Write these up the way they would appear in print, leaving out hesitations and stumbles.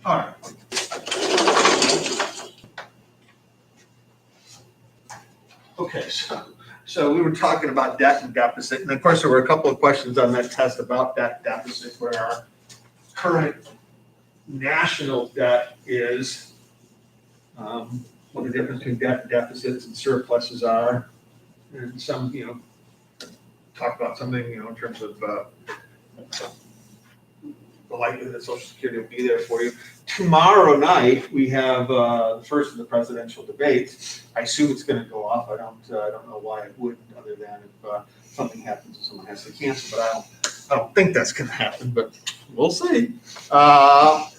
All right. Okay, so we were talking about debt and deficit, and of course, there were a couple of questions on that test about debt deficit, where our current national debt is, what the difference between debt deficits and surpluses are, and some, talk about something, in terms of the likelihood that Social Security will be there for you. Tomorrow night, we have the first of the presidential debates. I assume it's going to go off. I don't know why it wouldn't, other than if something happens and someone has to cancel. But I don't think that's going to happen. But we'll see.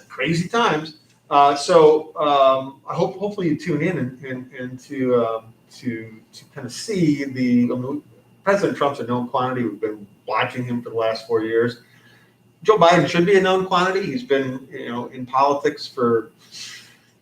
Crazy times. So I hopefully you tune in and to kind of see President Trump's a known quantity. We've been watching him for the last 4 years. Joe Biden should be a known quantity. He's been, in politics for,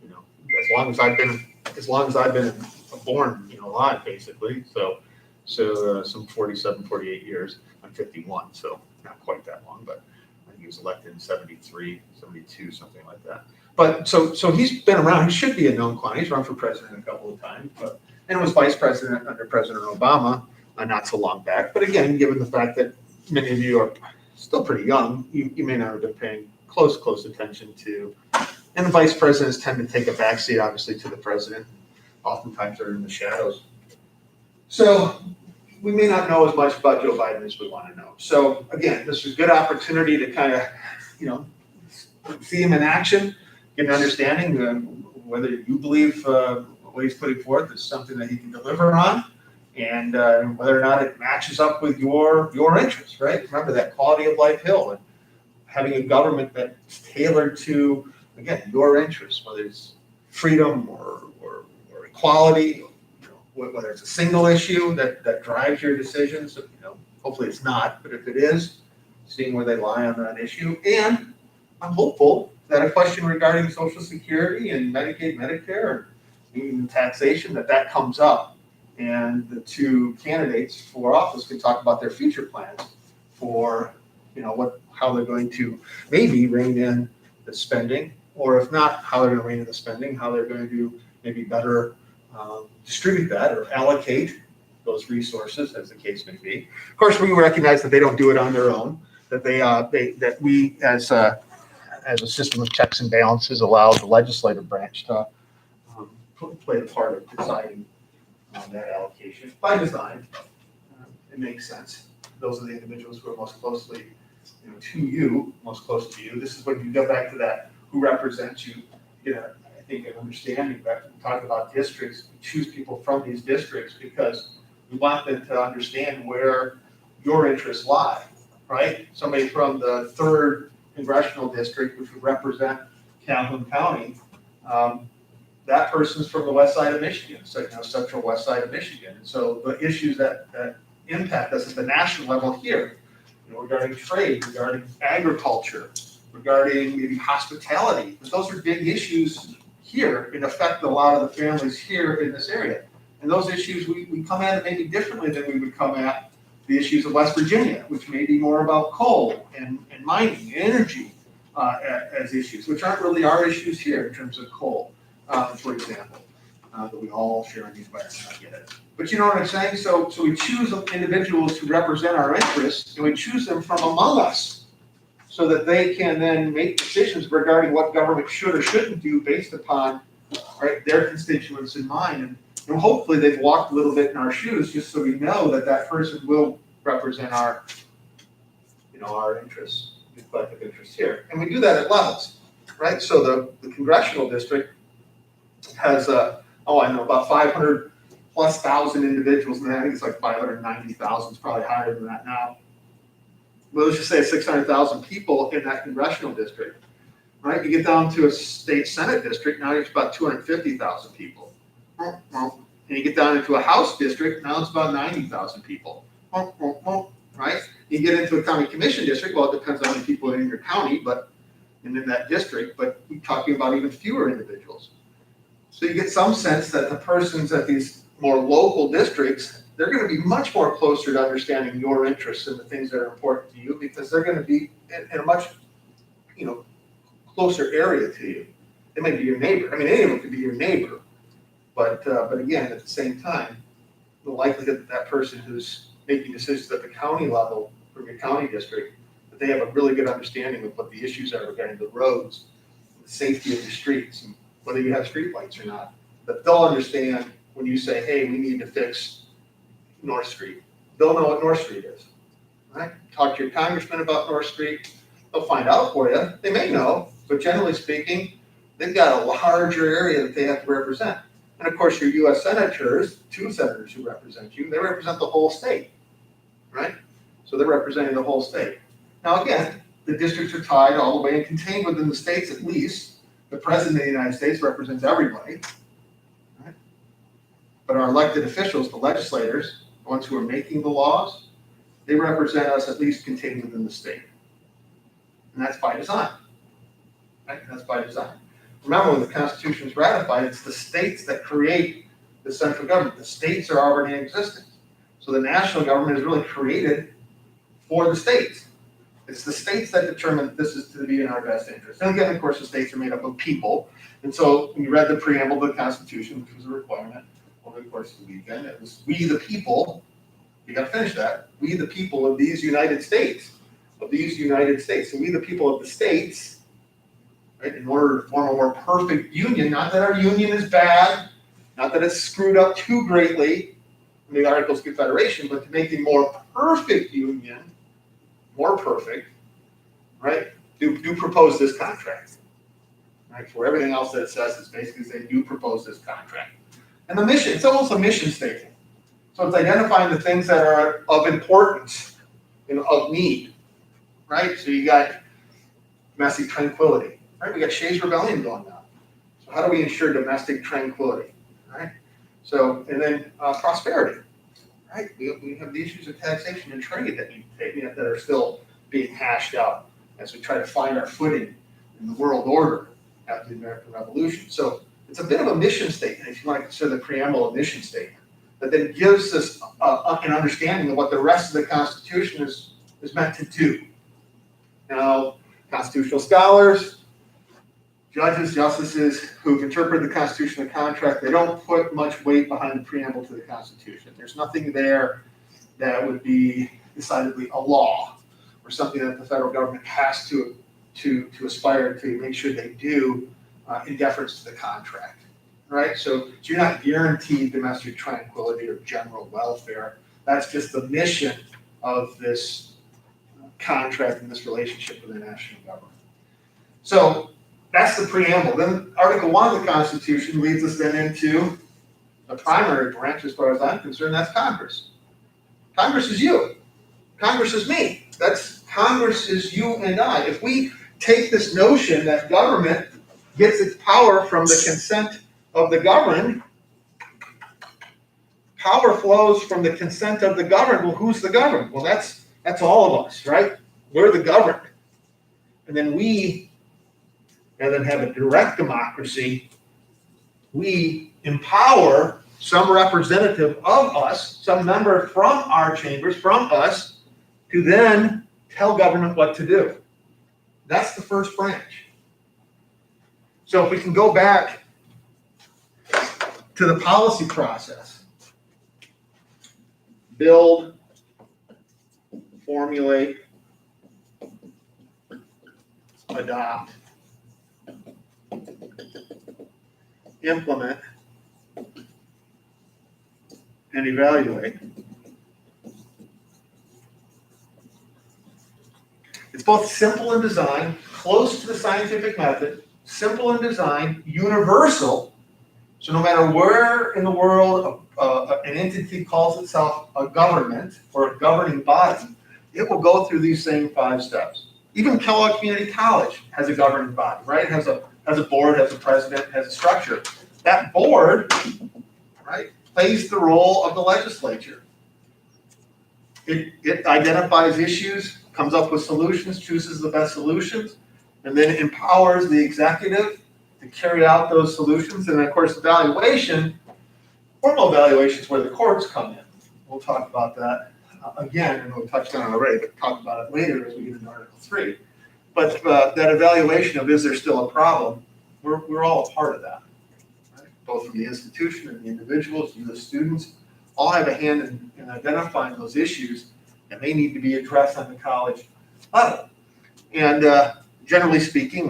as long as I've been born, alive, basically. So some 47, 48 years. I'm 51, so not quite that long, but I think he was elected in 73, 72, something like that. But so he's been around. He should be a known quantity. He's run for president a couple of times, and was vice president under President Obama not so long back. But again, given the fact that many of you are still pretty young, you may not have been paying close attention to. And the vice presidents tend to take a backseat, obviously, to the president. Oftentimes they're in the shadows. So we may not know as much about Joe Biden as we want to know. So again, this is a good opportunity to kind of, see him in action, get an understanding whether you believe what he's putting forth is something that he can deliver on, and whether or not it matches up with your interests, right? Remember that quality of life hill, and having a government that's tailored to, again, your interests, whether it's freedom or equality, whether it's a single issue that drives your decisions. Hopefully it's not, but if it is, seeing where they lie on that issue. And I'm hopeful that a question regarding Social Security and Medicaid, Medicare, and even taxation, that comes up, and the two candidates for office can talk about their future plans for, how they're going to maybe rein in the spending, or if not, how they're going to rein in the spending, how they're going to maybe better distribute that or allocate those resources, as the case may be. Of course, we recognize that they don't do it on their own. That that we, as a system of checks and balances, allow the legislative branch to play the part of deciding that allocation by design. It makes sense. Those are the individuals who are most closely, most close to you. This is when you go back to that who represents you. I think an understanding that we talk about districts. We choose people from these districts because we want them to understand where your interests lie, right? Somebody from the 3rd congressional district, which would represent Calhoun County, that person's from the west side of Michigan, so central west side of Michigan. And so the issues that impact us at the national level here, regarding trade, regarding agriculture, regarding maybe hospitality, those are big issues here and affect a lot of the families here in this area. And those issues, we come at it maybe differently than we would come at the issues of West Virginia, which may be more about coal and mining, energy as issues, which aren't really our issues here in terms of coal, for example, that we all share in these environments. I get it. But you know what I'm saying? So we choose individuals who represent our interests, and we choose them from among us so that they can then make decisions regarding what government should or shouldn't do based upon their constituents in mind. And hopefully they've walked a little bit in our shoes, just so we know that person will represent our interests, the collective interests here. And we do that at levels, right? So the congressional district has, about 500 plus thousand individuals, and I think it's like 590,000. It's probably higher than that now. But let's just say 600,000 people in that congressional district, right? You get down to a state senate district, now it's about 250,000 people. And you get down into a House district, now it's about 90,000 people, right? You get into a county commission district, well, it depends on how many people are in your county, and in that district, but we're talking about even fewer individuals. So you get some sense that the persons at these more local districts, they're going to be much more closer to understanding your interests and the things that are important to you, because they're going to be in a much, closer area to you. They might be your neighbor. I mean, any of them could be your neighbor. But again, at the same time, the likelihood that that person who's making decisions at the county level from your county district, that they have a really good understanding of what the issues are regarding the roads, the safety of the streets, and whether you have streetlights or not. That they'll understand when you say, hey, we need to fix North Street. They'll know what North Street is. Right? Talk to your congressman about North Street. They'll find out for you. They may know, but generally speaking, they've got a larger area that they have to represent. And of course, your U.S. senators, 2 senators who represent you, they represent the whole state, right? So they're representing the whole state. Now, again, the districts are tied all the way and contained within the states at least. The president of the United States represents everybody, right? But our elected officials, the legislators, the ones who are making the laws, they represent us at least contained within the state. And that's by design, right? That's by design. Remember, when the Constitution is ratified, it's the states that create the central government. The states are already in existence. So the national government is really created for the states. It's the states that determine that this is to be in our best interest. And again, of course, the states are made up of people. And so when you read the preamble to the Constitution, which was a requirement over the course of the weekend, it was we the people, you got to finish that, we the people of these United States, So we the people of the states, right, in order to form a more perfect union, not that our union is bad, not that it's screwed up too greatly in the Articles of Confederation, but to make a more perfect union, more perfect, right, do propose this contract. Right, for everything else that it says, it's basically saying do propose this contract. And the mission, it's almost a mission statement. So it's identifying the things that are of importance, of need, right? So you got domestic tranquility. Right, we got Shays' Rebellion going on. So how do we ensure domestic tranquility, right? So, and then prosperity, right? We have the issues of taxation and trade that are still being hashed out as we try to find our footing in the world order after the American Revolution. So it's a bit of a mission statement, if you want to consider the preamble a mission statement, that then gives us an understanding of what the rest of the Constitution is meant to do. Now, constitutional scholars, judges, justices who've interpreted the Constitution and contract, they don't put much weight behind the preamble to the Constitution. There's nothing there that would be decidedly a law or something that the federal government has to aspire to make sure they do in deference to the contract, right? So you're not guaranteed domestic tranquility or general welfare. That's just the mission of this contract and this relationship with the national government. So that's the preamble. Then Article 1 of the Constitution leads us then into the primary branch, as far as I'm concerned, that's Congress. Congress is you. Congress is me. Congress is you and I. If we take this notion that government gets its power from the consent of the governed, power flows from the consent of the governed. Well, who's the governed? Well, that's all of us, right? We're the governed. And then we, rather than have a direct democracy, we empower some representative of us, some member from our chambers, from us, to then tell government what to do. That's the first branch. So if we can go back to the policy process, build, formulate, adopt, implement, and evaluate. It's both simple in design, close to the scientific method, simple in design, universal. So no matter where in the world an entity calls itself a government or a governing body, it will go through these same 5 steps. Even Kellogg Community College has a governing body, right? It has a board, has a president, has a structure. That board, right, plays the role of the legislature. It identifies issues, comes up with solutions, chooses the best solutions, and then empowers the executive to carry out those solutions. And of course, evaluation, formal evaluation is where the courts come in. We'll talk about that again, and we'll touch on it already, but talk about it later as we get into Article 3. But that evaluation of is there still a problem, we're all a part of that, right? Both from the institution and the individuals, you the students, all have a hand in identifying those issues, and they need to be addressed on the college level. And generally speaking,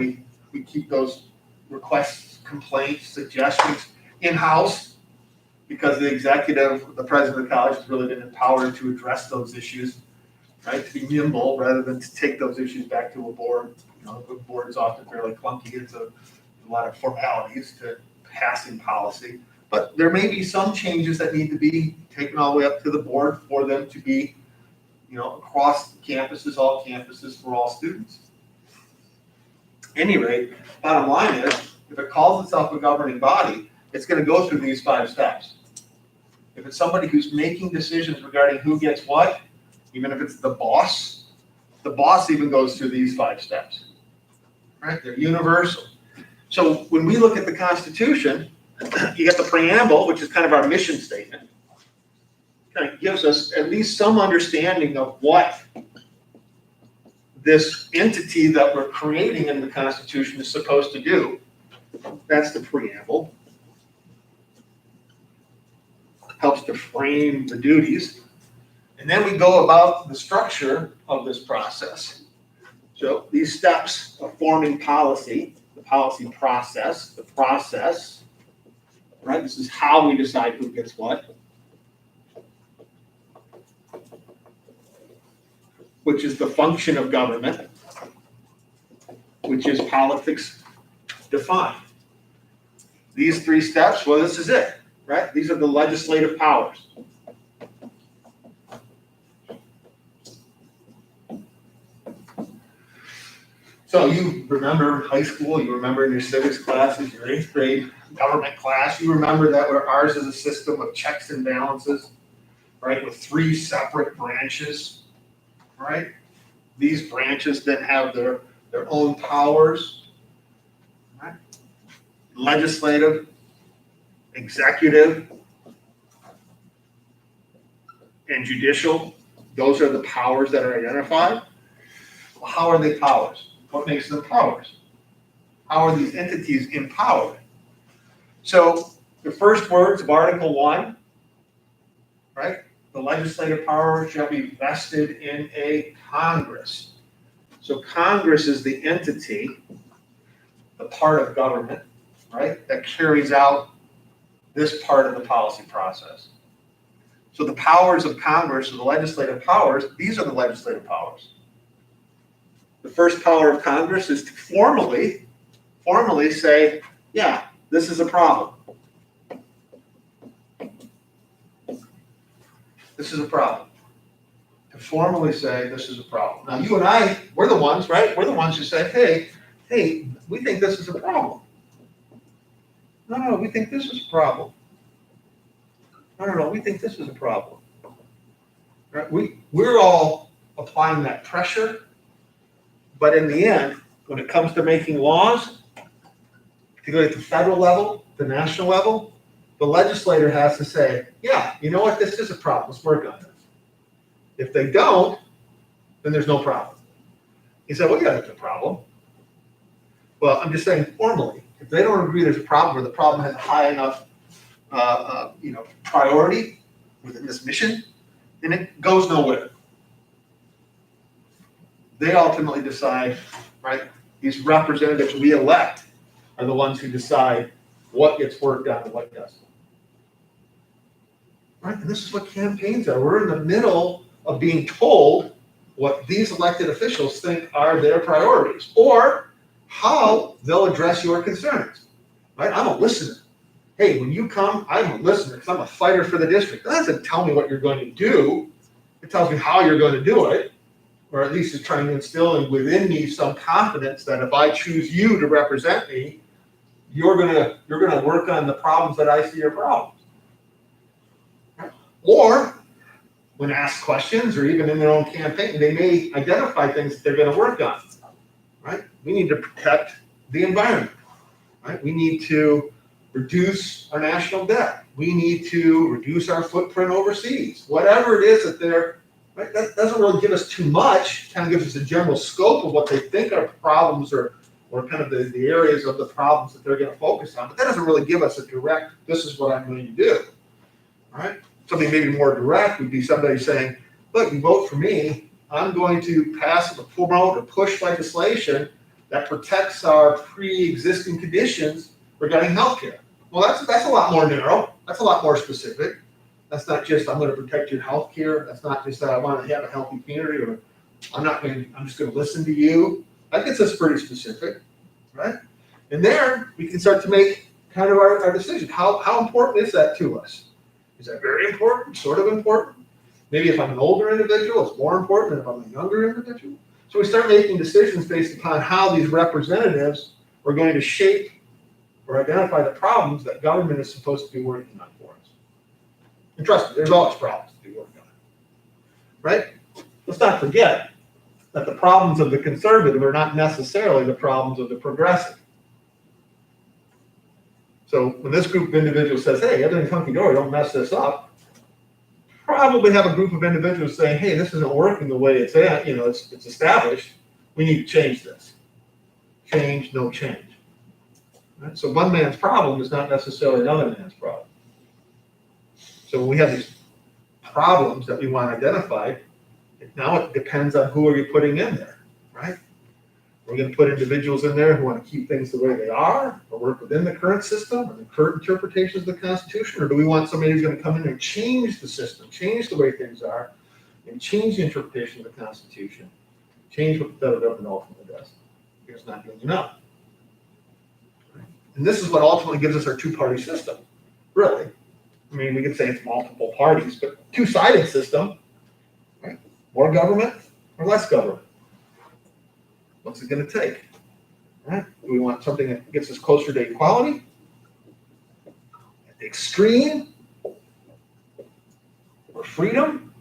we keep those requests, complaints, suggestions in-house, because the executive, the president of the college, has really been empowered to address those issues, right? To be nimble rather than to take those issues back to a board. You know, the board is often fairly clunky. It's a lot of formalities to passing policy. But there may be some changes that need to be taken all the way up to the board for them to be, you know, across campuses, all campuses for all students. At any rate, bottom line is, if it calls itself a governing body, it's going to go through these 5 steps. If it's somebody who's making decisions regarding who gets what, even if it's the boss even goes through these 5 steps, right? They're universal. So when we look at the Constitution, you get the preamble, which is kind of our mission statement. Kind of gives us at least some understanding of what this entity that we're creating in the Constitution is supposed to do. That's the preamble. Helps to frame the duties. And then we go about the structure of this process. So these steps of forming policy, the policy process, right? This is how we decide who gets what, which is the function of government, which is politics defined. These 3 steps, well, this is it, right? These are the legislative powers. So you remember high school, you remember in your civics classes, your 8th grade government class, you remember that ours is a system of checks and balances, right, with 3 separate branches, right? These branches then have their own powers, right? Legislative, executive, and judicial. Those are the powers that are identified. Well, how are they powers? What makes them powers? How are these entities empowered? So the first words of Article 1, right? The legislative power shall be vested in a Congress. So Congress is the entity, the part of government, right, that carries out this part of the policy process. So the powers of Congress, or the legislative powers, these are the legislative powers. The first power of Congress is to formally say, yeah, this is a problem. This is a problem. To formally say this is a problem. Now you and I, we're the ones, right? We're the ones who say, hey, we think this is a problem. No, we think this is a problem. No, we think this is a problem. Right? We're all applying that pressure. But in the end, when it comes to making laws, particularly at the federal level, the national level, the legislator has to say, yeah, you know what, this is a problem, let's work on this. If they don't, then there's no problem. He said, well, yeah, there's a problem. Well, I'm just saying formally, if they don't agree there's a problem, or the problem has a high enough priority within this mission, then it goes nowhere. They ultimately decide, right? These representatives we elect are the ones who decide what gets worked on and what doesn't. Right? And this is what campaigns are. We're in the middle of being told what these elected officials think are their priorities, or how they'll address your concerns. Right? I'm a listener. Hey, when you come, I'm a listener because I'm a fighter for the district. That doesn't tell me what you're going to do. It tells me how you're going to do it. Or at least is trying to instill within me some confidence that if I choose you to represent me, you're gonna work on the problems that I see are problems. Right? Or when asked questions, or even in their own campaign, they may identify things that they're going to work on. Right? We need to protect the environment. Right? We need to reduce our national debt. We need to reduce our footprint overseas. Whatever it is that they're Right? That doesn't really give us too much, kind of gives us a general scope of what they think are problems or kind of the areas of the problems that they're going to focus on. But that doesn't really give us a direct, this is what I'm going to do. All right? Something maybe more direct would be somebody saying, look, you vote for me, I'm going to pass or promote or push legislation that protects our pre-existing conditions regarding healthcare. Well, that's a lot more narrow. That's a lot more specific. That's not just I'm going to protect your healthcare. That's not just that I want to have a healthy community, or I'm just going to listen to you. That gets us pretty specific, right? And there we can start to make kind of our decision. How important is that to us? Is that very important? Sort of important? Maybe if I'm an older individual, it's more important than if I'm a younger individual. So we start making decisions based upon how these representatives are going to shape or identify the problems that government is supposed to be working on for us. And trust me, there's always problems to be working on, right? Let's not forget that the problems of the conservative are not necessarily the problems of the progressive. So when this group of individuals says, hey, everything's hunky-dory, don't mess this up, probably have a group of individuals saying, hey, this isn't working the way it's at, it's established. We need to change this. Change, no change. Right? So one man's problem is not necessarily another man's problem. So when we have these problems that we want identified, now it depends on who are you putting in there, right? We're going to put individuals in there who want to keep things the way they are, or work within the current system, or the current interpretations of the Constitution, or do we want somebody who's going to come in and change the system, change the way things are, and change the interpretation of the Constitution, change what the federal government ultimately does? It's not doing enough. And this is what ultimately gives us our two-party system, really. I mean, we could say it's multiple parties, but two-sided system, right? More government or less government? What's it going to take? Right? Do we want something that gets us closer to equality? At the extreme? Or freedom?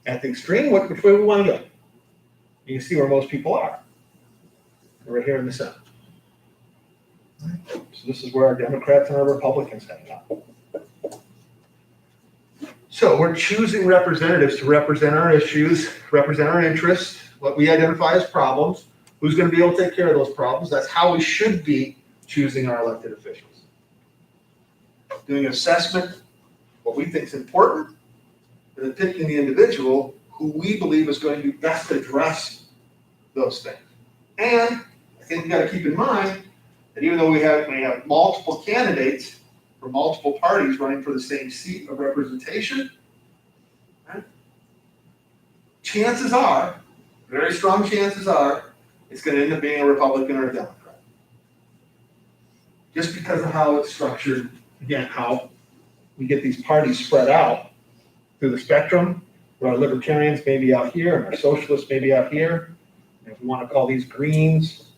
At the extreme, which way we want to go? You can see where most people are. They're right here in the center. Right? So this is where our Democrats and our Republicans hang out. So we're choosing representatives to represent our issues, represent our interests, what we identify as problems, who's going to be able to take care of those problems. That's how we should be choosing our elected officials. Doing an assessment, what we think is important, and then picking the individual who we believe is going to best address those things. And I think we've got to keep in mind that even though we may have multiple candidates from multiple parties running for the same seat of representation, right? Chances are, very strong chances are, it's going to end up being a Republican or a Democrat. Just because of how it's structured, again, how we get these parties spread out through the spectrum, where our libertarians may be out here and our socialists may be out here. And if we want to call these Greens,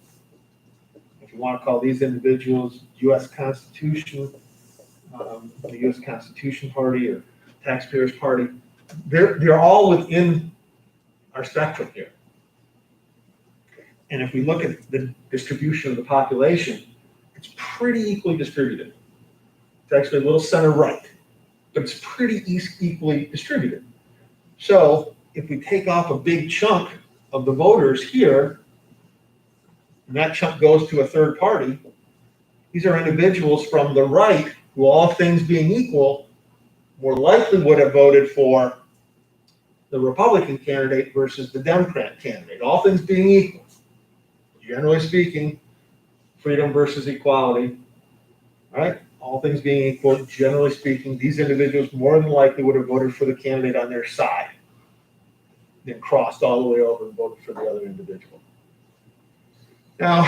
if we want to call these individuals U.S. Constitution, the U.S. Constitution Party or Taxpayers Party, they're all within our spectrum here. And if we look at the distribution of the population, it's pretty equally distributed. It's actually a little center right, but it's pretty equally distributed. So if we take off a big chunk of the voters here, and that chunk goes to a third party, these are individuals from the right who, all things being equal, more likely would have voted for the Republican candidate versus the Democrat candidate, all things being equal. Generally speaking, freedom versus equality, right? All things being equal, generally speaking, these individuals more than likely would have voted for the candidate on their side, then crossed all the way over and voted for the other individual. Now,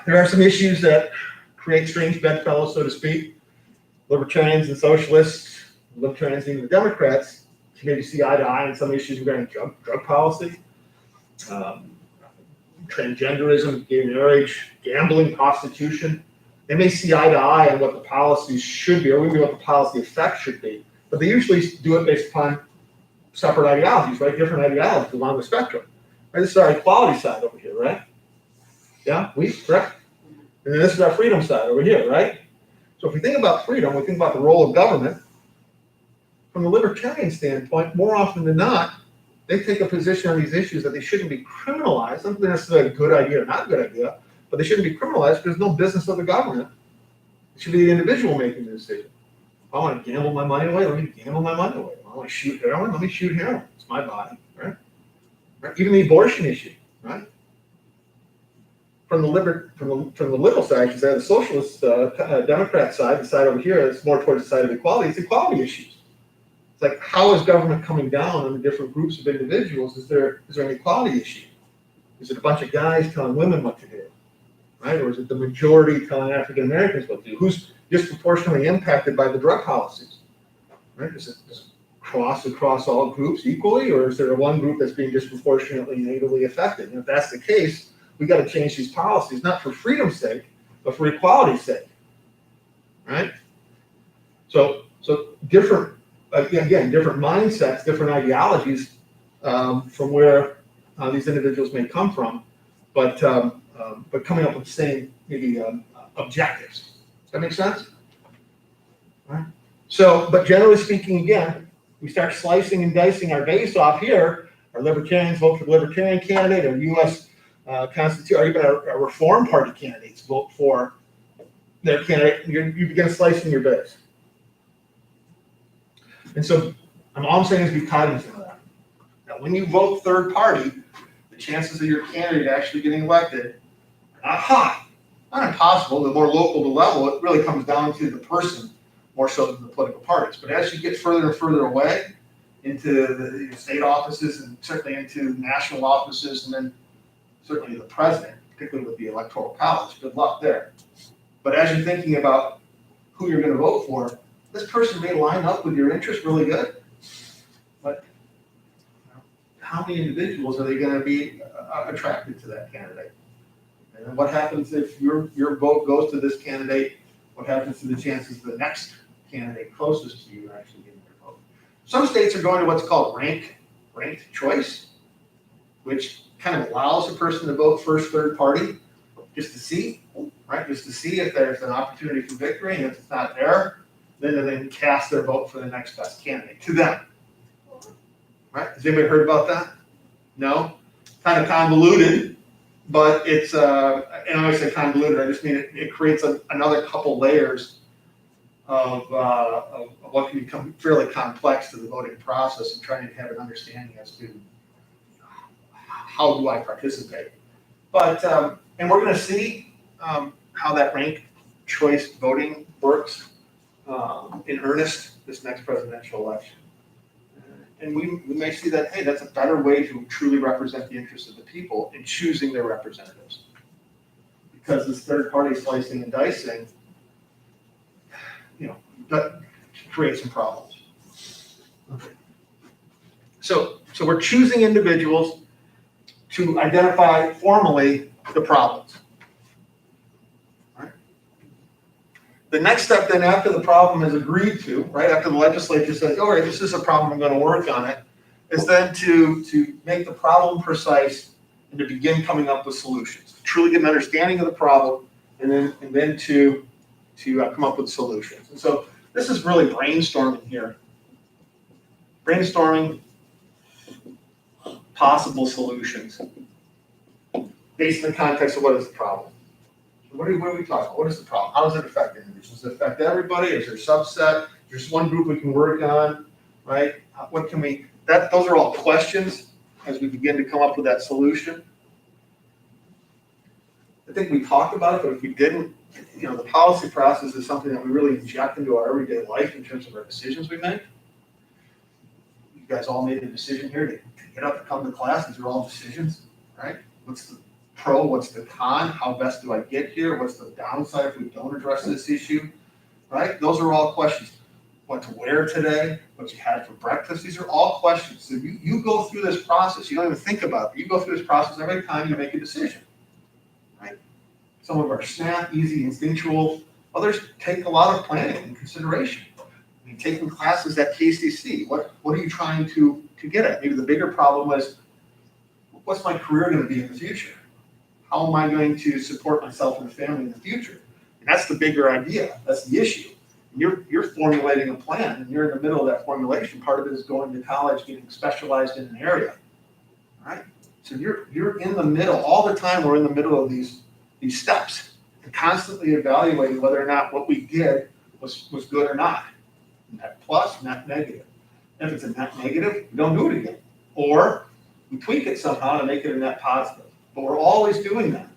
there are some issues that create strange bedfellows, so to speak. Libertarians and socialists, libertarians and even the Democrats, can maybe see eye to eye on some issues regarding drug policy, transgenderism, gay marriage, gambling, prostitution. They may see eye to eye on what the policies should be, or maybe what the policy effect should be, but they usually do it based upon separate ideologies, right? Different ideologies along the spectrum. Right? This is our equality side over here, right? Yeah, correct? And then this is our freedom side over here, right? So if we think about freedom, we think about the role of government. From the libertarian standpoint, more often than not, they take a position on these issues that they shouldn't be criminalized. Not necessarily a good idea or not a good idea, but they shouldn't be criminalized because there's no business of the government. It should be the individual making the decision. If I want to gamble my money away, let me gamble my money away. If I want to shoot heroin, let me shoot heroin. It's my body, right? Even the abortion issue, right? From the liberal side, I should say, the socialist Democrat side, the side over here that's more towards the side of equality, it's equality issues. It's like, how is government coming down on the different groups of individuals? Is there an equality issue? Is it a bunch of guys telling women what to do, right? Or is it the majority telling African Americans what to do? Who's disproportionately impacted by the drug policies, right? Does it cross across all groups equally, or is there one group that's being disproportionately negatively affected? And if that's the case, we got to change these policies, not for freedom's sake, but for equality's sake, right? So different, again, different mindsets, different ideologies from where these individuals may come from, but coming up with the same maybe objectives. Does that make sense? All right. So, but generally speaking, again, we start slicing and dicing our base off here. Our libertarians vote for the libertarian candidate, or U.S. Constitution, or even our Reform Party candidates vote for their candidate. You begin slicing your base. And so, all I'm saying is be cognizant of that. Now, when you vote third party, the chances of your candidate actually getting elected are not high. Not impossible. The more local the level, it really comes down to the person more so than the political parties. But as you get further and further away into the state offices and certainly into national offices, and then certainly the president, particularly with the Electoral College, good luck there. But as you're thinking about who you're going to vote for, this person may line up with your interests really good, but how many individuals are they going to be attracted to that candidate? And what happens if your vote goes to this candidate? What happens to the chances the next candidate closest to you actually getting your vote? Some states are going to what's called ranked choice, which kind of allows a person to vote first, third party, just to see, right? Just to see if there's an opportunity for victory, and if it's not there, then they cast their vote for the next best candidate to them. Right? Has anybody heard about that? No? Kind of convoluted, but it's, and when I say convoluted, I just mean it creates another couple layers of what can become fairly complex to the voting process, and trying to have an understanding as to how do I participate. But, and we're going to see how that ranked choice voting works in earnest this next presidential election. And we may see that, hey, that's a better way to truly represent the interests of the people in choosing their representatives. Because this third party slicing and dicing, that creates some problems. Okay. So we're choosing individuals to identify formally the problems. Right? The next step then, after the problem is agreed to, right, after the legislature says, all right, this is a problem, I'm going to work on it, is then to make the problem precise and to begin coming up with solutions. Truly get an understanding of the problem, and then to come up with solutions. And so this is really brainstorming here. Brainstorming possible solutions based in the context of what is the problem. What are we talking about? What is the problem? How does it affect individuals? Does it affect everybody? Is there a subset? There's one group we can work on, right? What can we, those are all questions as we begin to come up with that solution. I think we talked about it, but if we didn't, the policy process is something that we really inject into our everyday life in terms of our decisions we make. You guys all made a decision here to get up and come to class. These are all decisions, right? What's the pro? What's the con? How best do I get here? What's the downside if we don't address this issue, right? Those are all questions. What to wear today? What you had for breakfast? These are all questions. So you go through this process. You don't even think about it. You go through this process every time you make a decision, right? Some of our snap, easy, instinctual. Others take a lot of planning and consideration. I mean, taking classes at KCC, what are you trying to get at? Maybe the bigger problem was, what's my career going to be in the future? How am I going to support myself and the family in the future? And that's the bigger idea. That's the issue. You're formulating a plan, and you're in the middle of that formulation. Part of it is going to college, getting specialized in an area, right? So you're in the middle all the time. We're in the middle of these steps and constantly evaluating whether or not what we did was good or not. Net plus, net negative. If it's a net negative, we don't do it again, or we tweak it somehow to make it a net positive. But we're always doing that.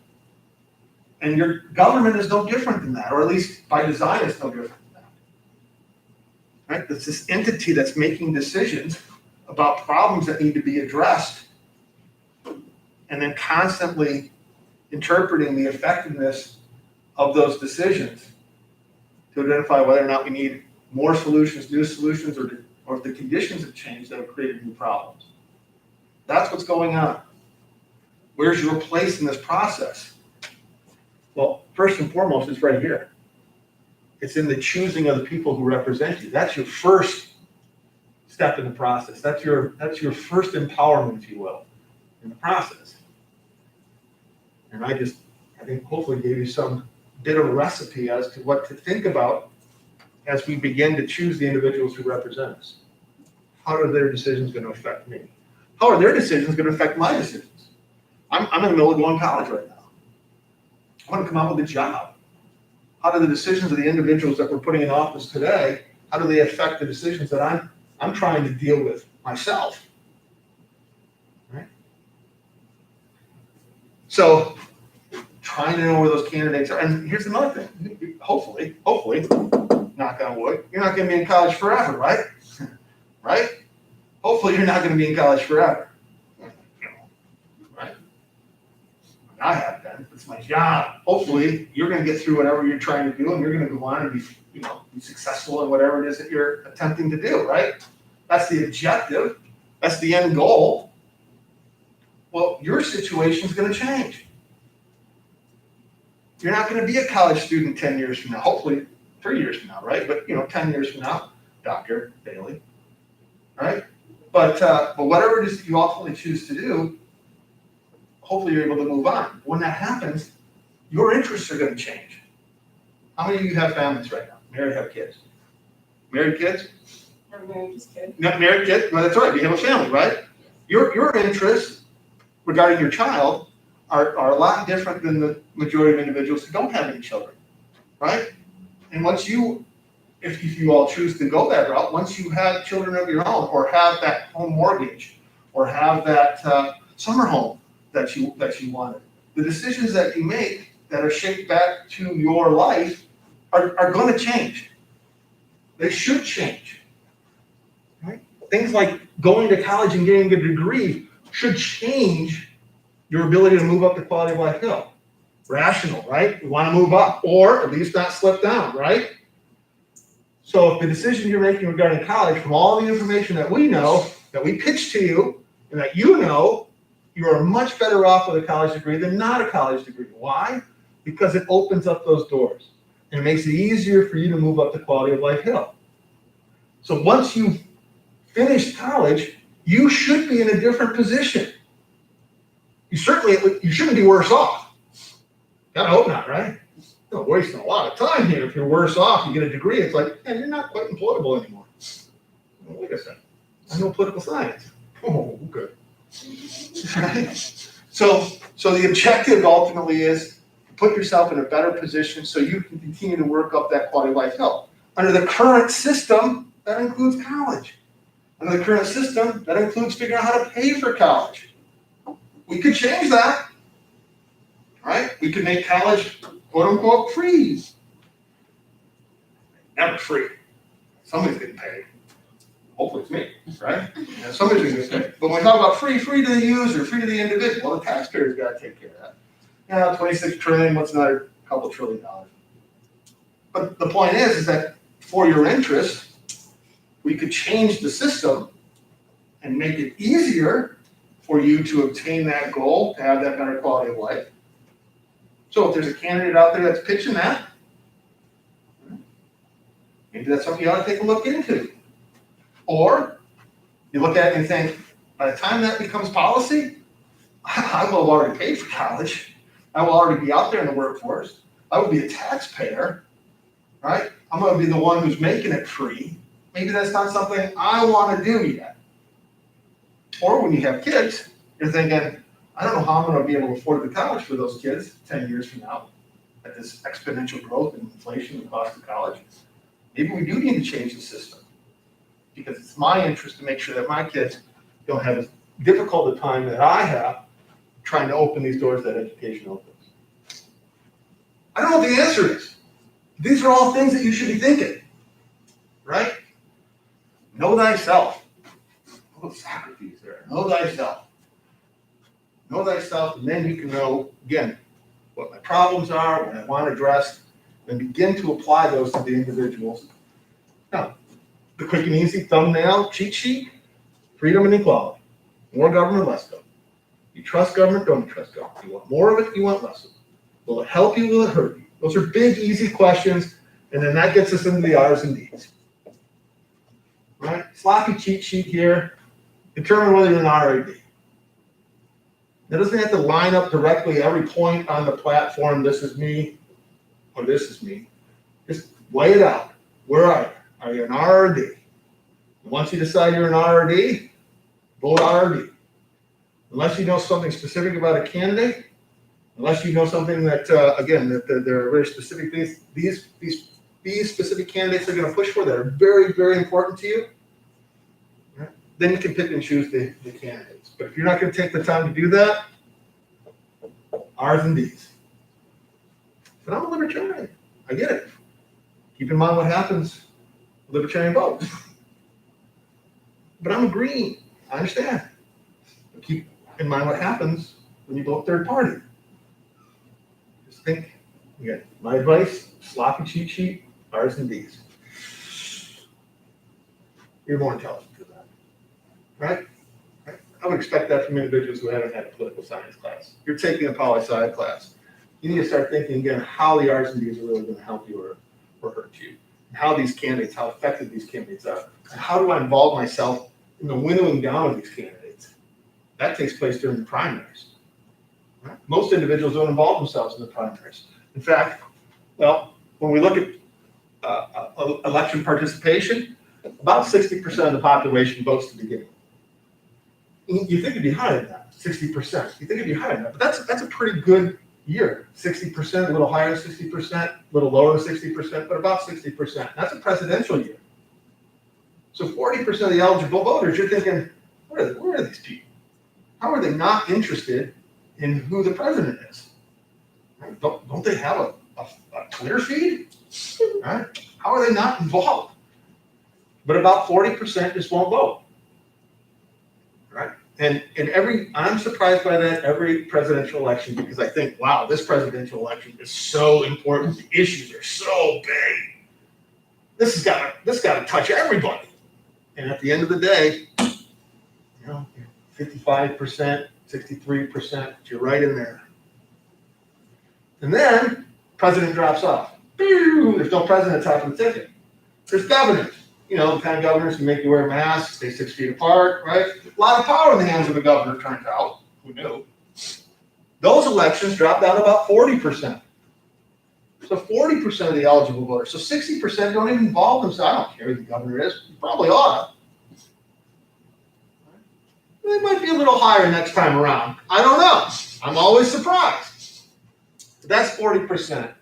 And your government is no different than that, or at least by design it's no different than that. Right? It's this entity that's making decisions about problems that need to be addressed, and then constantly interpreting the effectiveness of those decisions to identify whether or not we need more solutions, new solutions, or if the conditions have changed that have created new problems. That's what's going on. Where's your place in this process? Well, first and foremost, it's right here. It's in the choosing of the people who represent you. That's your first step in the process. That's your first empowerment, if you will, in the process. And I think hopefully gave you some bit of a recipe as to what to think about as we begin to choose the individuals who represent us. How are their decisions going to affect me? How are their decisions going to affect my decisions? I'm in the middle of going to college right now. I want to come out with a job. How do the decisions of the individuals that we're putting in office today, how do they affect the decisions that I'm trying to deal with myself? Right? So trying to know where those candidates are. And here's another thing. Hopefully, knock on wood, you're not going to be in college forever, right? Right? Hopefully you're not going to be in college forever. Right? I have been. It's my job. Hopefully you're going to get through whatever you're trying to do, and you're going to go on and be successful in whatever it is that you're attempting to do, right? That's the objective. That's the end goal. Well, your situation is going to change. You're not going to be a college student 10 years from now, hopefully 3 years from now, right? But 10 years from now, Dr. Bailey, right? But whatever it is that you ultimately choose to do, hopefully you're able to move on. When that happens, your interests are going to change. How many of you have families right now? Married, have kids? Married kids? I'm married, just kidding. Not married kids? Well, that's right. You have a family, right? Your interests regarding your child are a lot different than the majority of individuals who don't have any children, right? And if you all choose to go that route, once you have children of your own, or have that home mortgage, or have that summer home that you wanted, the decisions that you make that are shaped back to your life are going to change. They should change. Right? Things like going to college and getting a degree should change your ability to move up the quality of life hill. Rational, right? We want to move up, or at least not slip down, right? So if the decision you're making regarding college, from all the information that we know, that we pitch to you, and that you are much better off with a college degree than not a college degree. Why? Because it opens up those doors, and it makes it easier for you to move up the quality of life hill. So once you finish college, you should be in a different position. You shouldn't be worse off. Gotta hope not, right? You're wasting a lot of time here. If you're worse off, you get a degree, it's like, you're not quite employable anymore. Well, wait a second. I know political science. Oh, good. Right? So the objective ultimately is to put yourself in a better position so you can continue to work up that quality of life health. Under the current system, that includes college. Under the current system, that includes figuring out how to pay for college. We could change that, right? We could make college, quote unquote, free. Never free. Somebody's getting paid. Hopefully it's me, right? And somebody's going to get paid. But when we talk about free to the user, free to the individual, well, the taxpayer's got to take care of that. 26 trillion, what's another couple $1 trillion? But the point is that for your interest, we could change the system and make it easier for you to obtain that goal, to have that better quality of life. So if there's a candidate out there that's pitching that, maybe that's something you ought to take a look into. Or you look at it and think, by the time that becomes policy, I will have already paid for college. I will already be out there in the workforce. I will be a taxpayer, right? I'm gonna be the one who's making it free. Maybe that's not something I wanna do yet. Or when you have kids, you're thinking, I don't know how I'm gonna be able to afford the college for those kids 10 years from now at this exponential growth in inflation and the cost of college. Maybe we do need to change the system because it's my interest to make sure that my kids don't have as difficult a time that I have trying to open these doors that education opens. I don't know what the answer is. These are all things that you should be thinking, right? Know thyself. Oh, Socrates there. Know thyself. Know thyself, and then you can know, again, what my problems are, what I want addressed, and begin to apply those to the individuals. Now, the quick and easy thumbnail cheat sheet, freedom and equality. More government, less government. You trust government, don't you trust government? You want more of it, you want less of it. Will it help you, will it hurt you? Those are big, easy questions, and then that gets us into the R's and D's. Right? Sloppy cheat sheet here. Determine whether you're an R or a D. That doesn't have to line up directly every point on the platform, this is me, or this is me. Just weigh it out. Where are you? Are you an R or a D? And once you decide you're an R or a D, vote R or D. Unless you know something specific about a candidate, unless you know something that, again, that there are very specific things, these specific candidates are going to push for that are very, very important to you, right? Then you can pick and choose the candidates. But if you're not going to take the time to do that, R's and D's. But I'm a libertarian. I get it. Keep in mind what happens with libertarian votes. But I'm a green. I understand. But keep in mind what happens when you vote third party. Just think, again, my advice, sloppy cheat sheet, R's and D's. You're more intelligent than that, right? I would expect that from individuals who haven't had a political science class. You're taking a poli-sci class. You need to start thinking again how the R's and D's are really going to help you or hurt you. And how these candidates, how effective these candidates are. And how do I involve myself in the winnowing down of these candidates? That takes place during the primaries. Right? Most individuals don't involve themselves in the primaries. In fact, well, when we look at election participation, about 60% of the population votes to begin with. You think it'd be higher than that, 60%. You think it'd be higher than that, but that's a pretty good year. 60%, a little higher than 60%, a little lower than 60%, but about 60%. That's a presidential year. So 40% of the eligible voters, you're thinking, where are these people? How are they not interested in who the president is? Don't they have a Twitter feed? Right? How are they not involved? But about 40% just won't vote. Right? And I'm surprised by that every presidential election because I think, wow, this presidential election is so important. The issues are so big. This has got to touch everybody. And at the end of the day, 55%, 63%, you're right in there. And then president drops off. There's no president top of the ticket. There's governors. The kind of governors who make you wear masks, stay 6 feet apart, right? A lot of power in the hands of the governor, turns out. Who knew? Those elections dropped down about 40%. So 40% of the eligible voters. So 60% don't even involve themselves. I don't care who the governor is. You probably ought to. They might be a little higher next time around. I don't know. I'm always surprised. But that's 40%.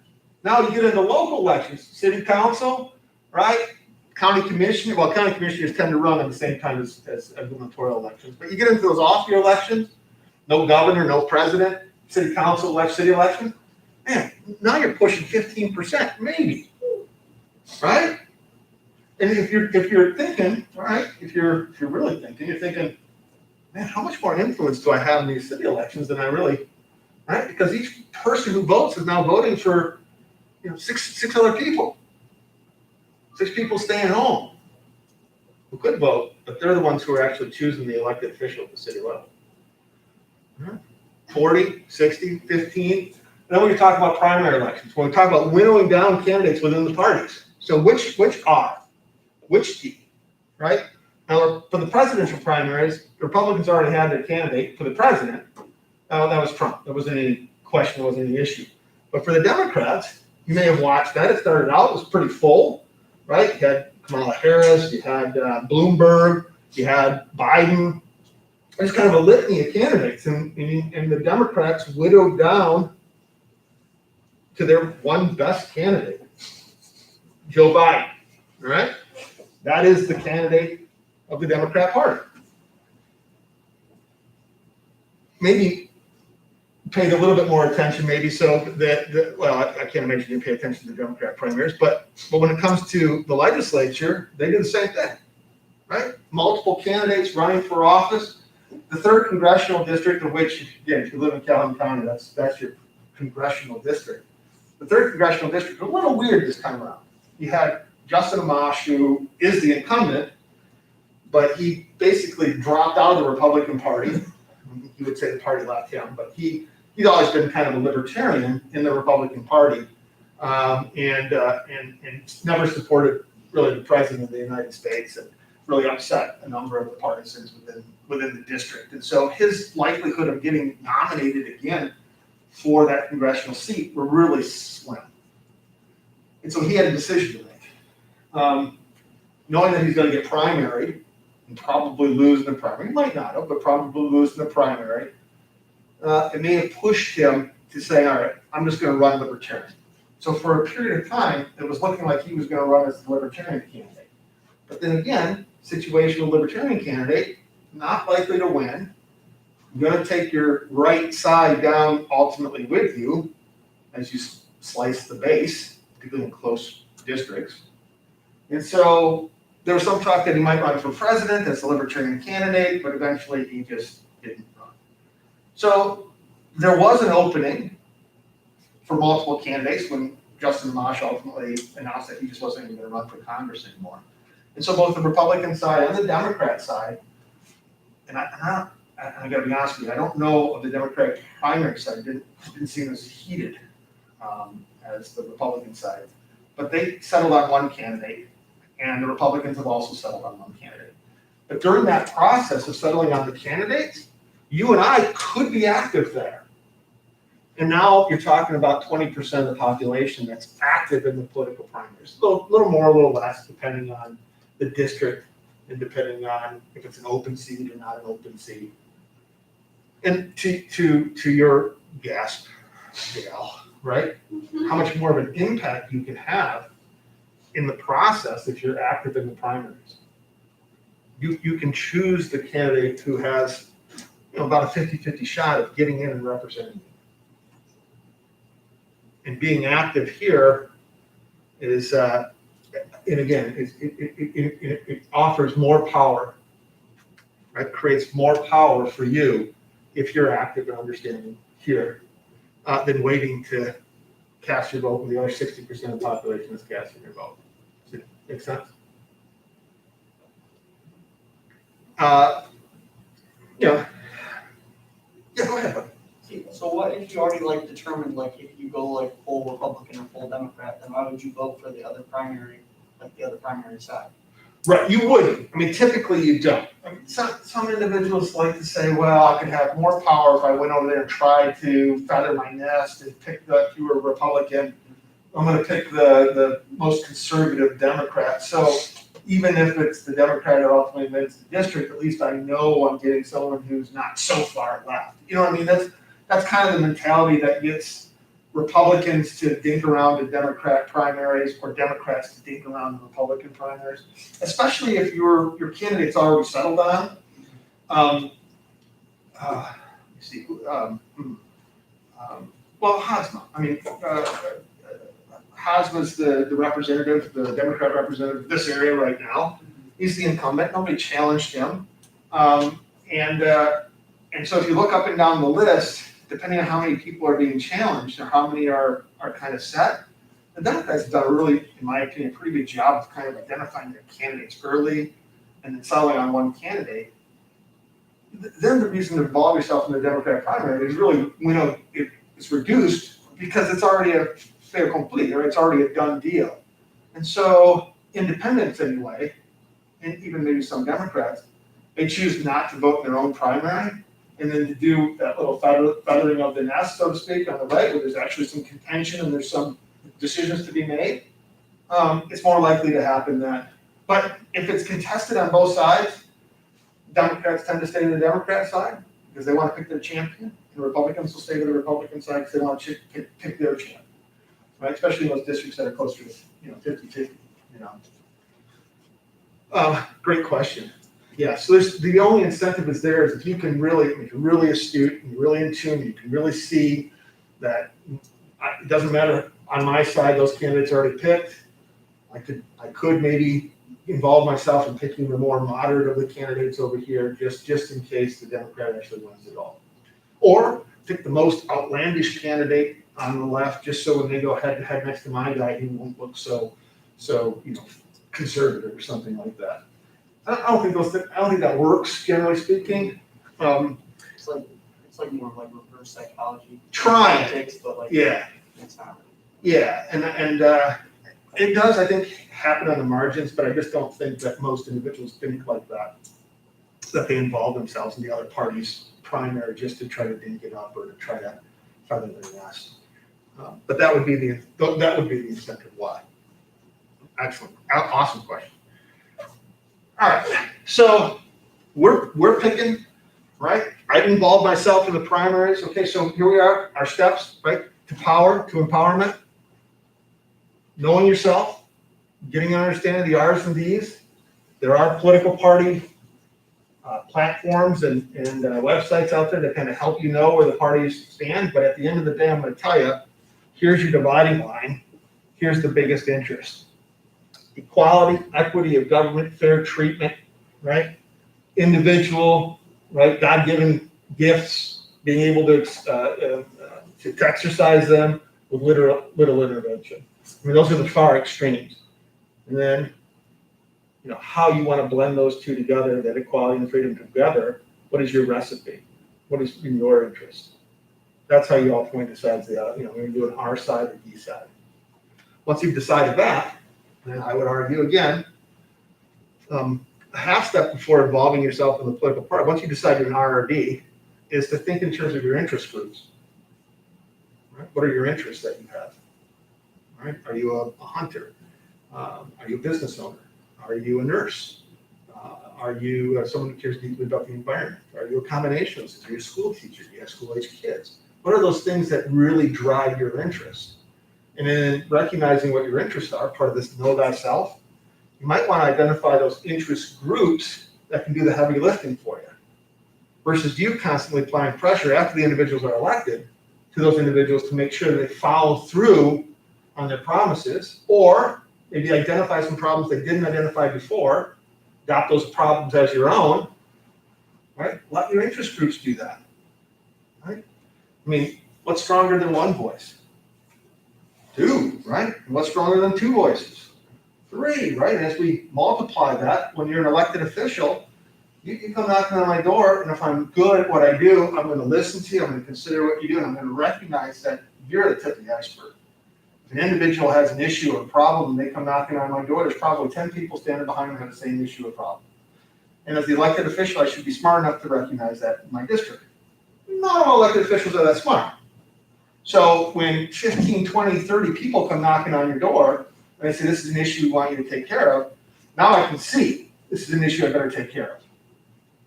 Now you get into local elections, city council, right? County commissioner, well, county commissioners tend to run at the same time as gubernatorial elections. But you get into those off-year elections, no governor, no president, city council election, city election. Man, now you're pushing 15%, maybe, right? And if you're thinking, right, if you're really thinking, you're thinking, man, how much more influence do I have in these city elections than I really, right? Because each person who votes is now voting for, six other people. 6 people staying home who could vote, but they're the ones who are actually choosing the elected official at the city level. 40, 60, 15. Then when you talk about primary elections, when we talk about winnowing down candidates within the parties. So which R, which D, right? Now, for the presidential primaries, the Republicans already had their candidate for the president. That was Trump. There wasn't any question, there wasn't any issue. But for the Democrats, You may have watched that. It started out, it was pretty full, right? You had Kamala Harris, you had Bloomberg, you had Biden. There's kind of a litany of candidates, and the Democrats widowed down to their one best candidate, Joe Biden, right? That is the candidate of the Democrat Party. Maybe paid a little bit more attention, maybe so that well, I can't imagine you pay attention to the Democrat primaries, but when it comes to the legislature, they do the same thing, right? Multiple candidates running for office. The 3rd congressional district, of which, again, if you live in Calhoun County, that's your congressional district. The 3rd congressional district, a little weird this time around. You had Justin Amash, who is the incumbent, but he basically dropped out of the Republican Party. He would say the party left him, but he's always been kind of a libertarian in the Republican Party, and never supported really the president of the United States, and really upset a number of the partisans within the district. And so his likelihood of getting nominated again for that congressional seat were really slim. And so he had a decision to make. Knowing that he's going to get primaried and probably lose in the primary, he might not have, but probably lose in the primary, it may have pushed him to say, all right, I'm just going to run libertarian. So for a period of time, it was looking like he was going to run as the libertarian candidate. But then again, situational libertarian candidate, not likely to win. You're going to take your right side down ultimately with you as you slice the base, particularly in close districts. And so there was some talk that he might run for president as a libertarian candidate, but eventually he just didn't run. So there was an opening for multiple candidates when Justin Amash ultimately announced that he just wasn't even going to run for Congress anymore. And so both the Republican side and the Democrat side, and I got to be honest with you, I don't know of the Democratic primary side, didn't seem as heated as the Republican side. But they settled on one candidate, and the Republicans have also settled on one candidate. But during that process of settling on the candidates, you and I could be active there. And now you're talking about 20% of the population that's active in the political primaries. A little more, a little less, depending on the district and depending on if it's an open seat or not an open seat. And to your guess, Gail, right? Mm-hmm. How much more of an impact you can have in the process if you're active in the primaries. You can choose the candidate who has about a 50-50 shot of getting in and representing you. And being active here is, and again, it offers more power, right? Creates more power for you if you're active and understanding here than waiting to cast your vote when the other 60% of the population is casting your vote. Does it make sense? Yeah, go ahead, buddy. So what if you already determined if you go full Republican or full Democrat, then why would you vote for the other primary, the other primary side? Right, you wouldn't. I mean, typically you don't. I mean, some individuals like to say, well, I could have more power if I went over there and tried to feather my nest and pick the, if you were a Republican, I'm going to pick the most conservative Democrat. So even if it's the Democrat that ultimately wins the district, at least I know I'm getting someone who's not so far left. You know what I mean? That's kind of the mentality that gets Republicans to dink around the Democrat primaries or Democrats to dink around the Republican primaries, especially if your candidate's already settled on. Well, Hazma. I mean, Hazma's the representative, the Democrat representative of this area right now. He's the incumbent. Nobody challenged him. And so if you look up and down the list, depending on how many people are being challenged or how many are kind of set, the Democrats have done a really, in my opinion, pretty good job of kind of identifying their candidates early and then settling on one candidate. Then the reason to involve yourself in the Democratic primary is really, it's reduced because it's already a fait accompli, or it's already a done deal. And so independents anyway, and even maybe some Democrats, they choose not to vote in their own primary, and then to do that little feathering of the nest, so to speak, on the right, where there's actually some contention and there's some decisions to be made, it's more likely to happen that. But if it's contested on both sides, Democrats tend to stay to the Democrat side because they want to pick their champion, and Republicans will stay to the Republican side because they want to pick their champion, right? Especially in those districts that are closer to, 50-50, Great question. Yeah, so the only incentive is there is if you can really, if you're really astute and you're really in tune, you can really see that it doesn't matter on my side, those candidates are already picked. I could maybe involve myself in picking the more moderate of the candidates over here, just in case the Democrat actually wins it all. Or pick the most outlandish candidate on the left, just so when they go head to head next to my guy, he won't look so conservative or something like that. I don't think that works, generally speaking. It's like more of like reverse psychology. Trying. Politics, but like, Yeah. it's not. Yeah, and it does, I think, happen on the margins, but I just don't think that most individuals think like that they involve themselves in the other party's primary just to try to dink it up or to try to feather their nest. But that would be the incentive why. Excellent, awesome question. All right, so we're picking, right? I've involved myself in the primaries. Okay, so here we are, our steps, right? To power, to empowerment, knowing yourself, getting an understanding of the R's and D's. There are political party platforms and websites out there that kind of help you know where the parties stand. But at the end of the day, I'm going to tell you, here's your dividing line. Here's the biggest interest. Equality, equity of government, fair treatment, right? Individual, right? God-given gifts, being able to exercise them with little intervention. I mean, those are the far extremes. And then, how you want to blend those two together, that equality and freedom together, what is your recipe? What is in your interest? That's how you ultimately decide, we're going to do an R side or D side. Once you've decided that, then I would argue again, a half step before involving yourself in the political party, once you decide you're an R or D, is to think in terms of your interest groups. Right? What are your interests that you have? Right? Are you a hunter? Are you a business owner? Are you a nurse? Are you someone who cares deeply about the environment? Are you a combination of things? Are you a school teacher? Do you have school-age kids? What are those things that really drive your interest? And then recognizing what your interests are, part of this know thyself, you might want to identify those interest groups that can do the heavy lifting for you, versus you constantly applying pressure after the individuals are elected to those individuals to make sure that they follow through on their promises, or maybe identify some problems they didn't identify before, adopt those problems as your own, right? Let your interest groups do that, right? I mean, what's stronger than one voice? Two, right? And what's stronger than two voices? Three, right? And as we multiply that, when you're an elected official, you come knocking on my door, and if I'm good at what I do, I'm going to listen to you, I'm going to consider what you do, and I'm going to recognize that you're the tip of the iceberg. If an individual has an issue or a problem, and they come knocking on my door, there's probably 10 people standing behind them who have the same issue or problem. And as the elected official, I should be smart enough to recognize that in my district. Not all elected officials are that smart. So when 15, 20, 30 people come knocking on your door, and they say, this is an issue we want you to take care of, now I can see this is an issue I better take care of,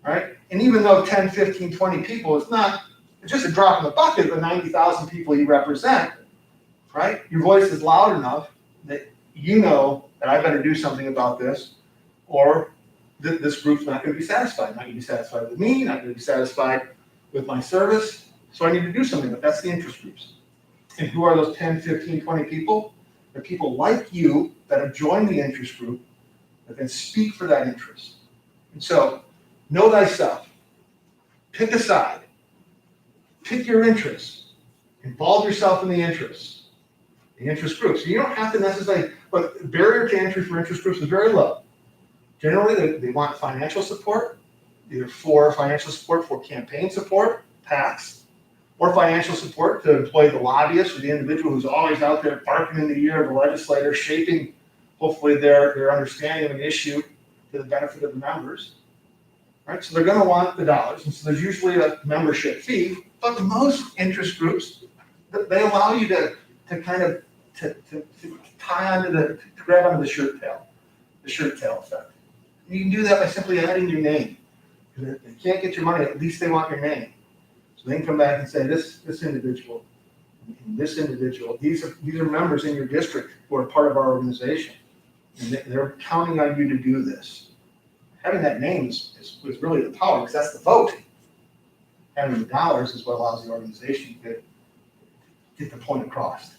right? And even though 10, 15, 20 people is not, it's just a drop in the bucket of the 90,000 people you represent, right? Your voice is loud enough that you know that I better do something about this, or this group's not going to be satisfied. Not going to be satisfied with me, not going to be satisfied with my service, so I need to do something, but that's the interest groups. And who are those 10, 15, 20 people? They're people like you that have joined the interest group that then speak for that interest. And so, know thyself. Pick a side. Pick your interests. Involve yourself in the interests. The interest groups. So you don't have to necessarily, but the barrier to entry for interest groups is very low. Generally, they want financial support, either for financial support for campaign support, PACs, or financial support to employ the lobbyist or the individual who's always out there barking in the ear of the legislator, shaping, hopefully, their understanding of an issue to the benefit of the members. Right? So they're going to want the dollars. And so there's usually a membership fee, but most interest groups, they allow you to kind of to tie onto to grab onto the shirt tail effect. You can do that by simply adding your name. If they can't get your money, at least they want your name. So they can come back and say, this individual, and this individual, these are members in your district who are part of our organization. And they're counting on you to do this. Having that name is really the power, because that's the vote. Having the dollars is what allows the organization to get the point across.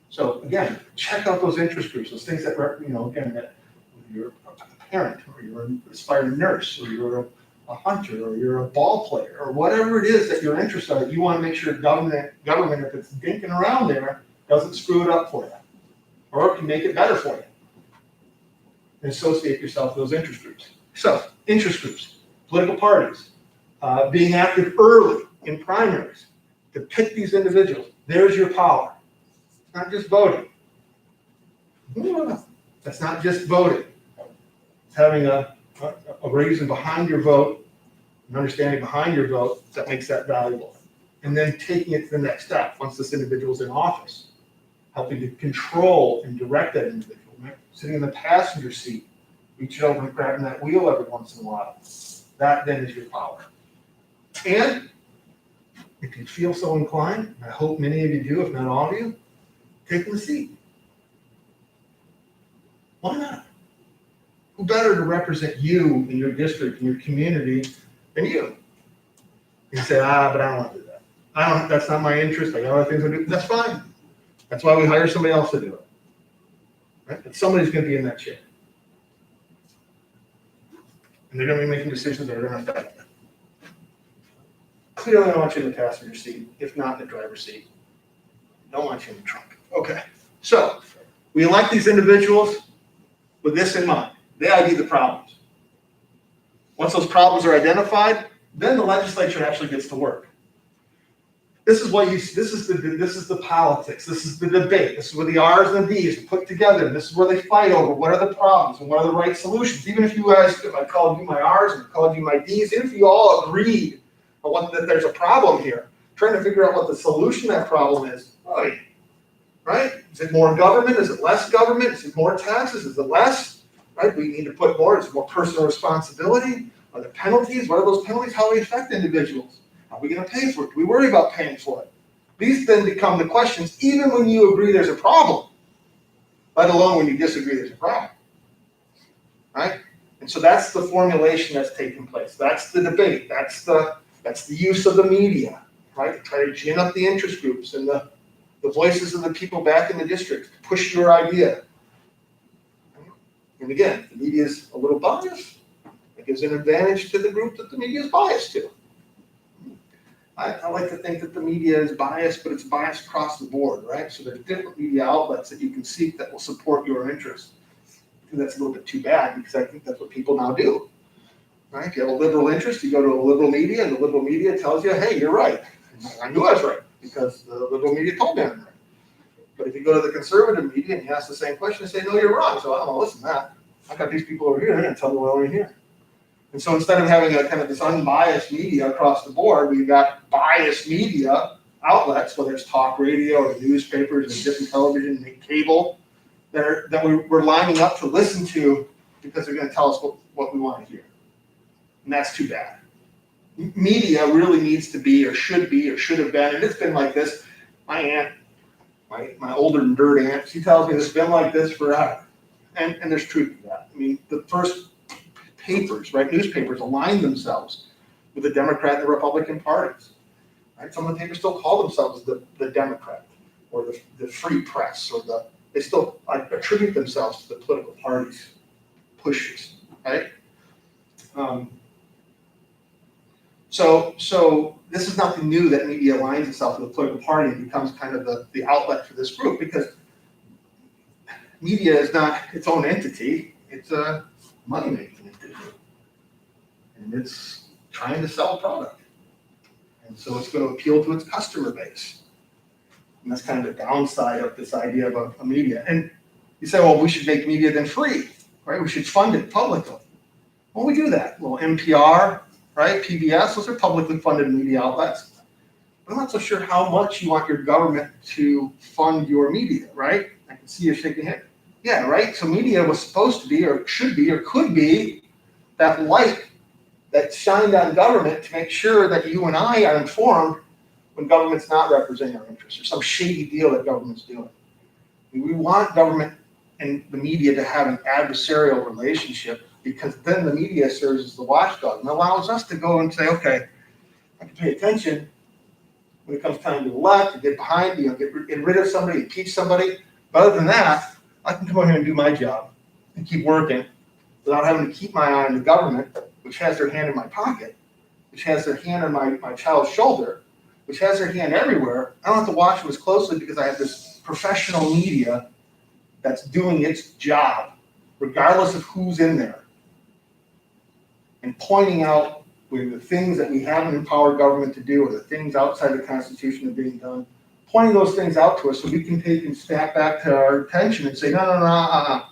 So again, check out those interest groups, those things that, again, that you're a parent, or you're an aspiring nurse, or you're a hunter, or you're a ball player, or whatever it is that you're interested in, you want to make sure government, if it's dinking around there, doesn't screw it up for you, or can make it better for you. And associate yourself with those interest groups. So, interest groups, political parties, being active early in primaries to pick these individuals. There's your power. It's not just voting. That's not just voting. It's having a reason behind your vote, an understanding behind your vote that makes that valuable. And then taking it to the next step once this individual's in office, helping to control and direct that individual. Right? Sitting in the passenger seat, reaching over and grabbing that wheel every once in a while. That then is your power. And if you feel so inclined, I hope many of you do, if not all of you, taking the seat. Why not? Who better to represent you in your district, in your community, than you? You say, but I don't want to do that. That's not my interest. I got other things to do. That's fine. That's why we hire somebody else to do it. Right? But somebody's going to be in that chair. And they're going to be making decisions that are going to affect you. Clearly, I want you in the passenger seat, if not in the driver's seat. Don't want you in the trunk. Okay. So, we elect these individuals with this in mind. They ID the problems. Once those problems are identified, then the legislature actually gets to work. This is the politics. This is the debate. This is where the R's and the D's are put together. And this is where they fight over what are the problems and what are the right solutions. Even if you guys, if I called you my R's and I called you my D's, even if you all agreed on that there's a problem here, trying to figure out what the solution to that problem is, right? Is it more government? Is it less government? Is it more taxes? Is it less? Right? We need to put more. Is it more personal responsibility? Are there penalties? What are those penalties? How do they affect individuals? How are we going to pay for it? Do we worry about paying for it? These then become the questions, even when you agree there's a problem, let alone when you disagree there's a problem, right? And so that's the formulation that's taking place. That's the debate. That's the use of the media, right? To try to gin up the interest groups and the voices of the people back in the district to push your idea. And again, the media is a little biased. It gives an advantage to the group that the media is biased to. I like to think that the media is biased, but it's biased across the board, right? So there's different media outlets that you can seek that will support your interests. I think that's a little bit too bad, because I think that's what people now do, right? If you have a liberal interest, you go to a liberal media, and the liberal media tells you, hey, you're right. And I knew I was right, because the liberal media told me I'm right. But if you go to the conservative media and you ask the same question, they say, no, you're wrong. So I don't know, listen to that. I got these people over here, they're going to tell me what over here. And so instead of having a kind of this unbiased media across the board, we've got biased media outlets, whether it's talk radio or newspapers and different television and cable, that we're lining up to listen to because they're going to tell us what we want to hear. And that's too bad. Media really needs to be or should have been, and it's been like this. My aunt, my older dirt aunt, she tells me it's been like this forever. And there's truth to that. I mean, the first papers, right, newspapers aligned themselves with the Democrat and the Republican parties. Right? Some of the papers still call themselves the Democrat or the Free Press, or they still attribute themselves to the political parties' pushes, right? So this is nothing new that media aligns itself with a political party and becomes kind of the outlet for this group, because media is not its own entity. It's a money-making entity. And it's trying to sell a product. And so it's going to appeal to its customer base. And that's kind of the downside of this idea of a media. And you say, well, we should make media then free, right? We should fund it publicly. Well, we do that. Well, NPR, right? PBS, those are publicly funded media outlets. But I'm not so sure how much you want your government to fund your media, right? I can see you shaking your head. Yeah, right? So media was supposed to be, or should be, or could be that light that shined on government to make sure that you and I are informed when government's not representing our interests or some shady deal that government's doing. We want government and the media to have an adversarial relationship, because then the media serves as the watchdog and allows us to go and say, okay, I can pay attention when it comes time to elect, to get behind, get rid of somebody, impeach somebody. But other than that, I can come over here and do my job and keep working without having to keep my eye on the government, which has their hand in my pocket, which has their hand on my child's shoulder, which has their hand everywhere. I don't have to watch them as closely because I have this professional media that's doing its job, regardless of who's in there, and pointing out where the things that we haven't empowered government to do, or the things outside the Constitution are being done, pointing those things out to us so we can take and snap back to our attention and say, no.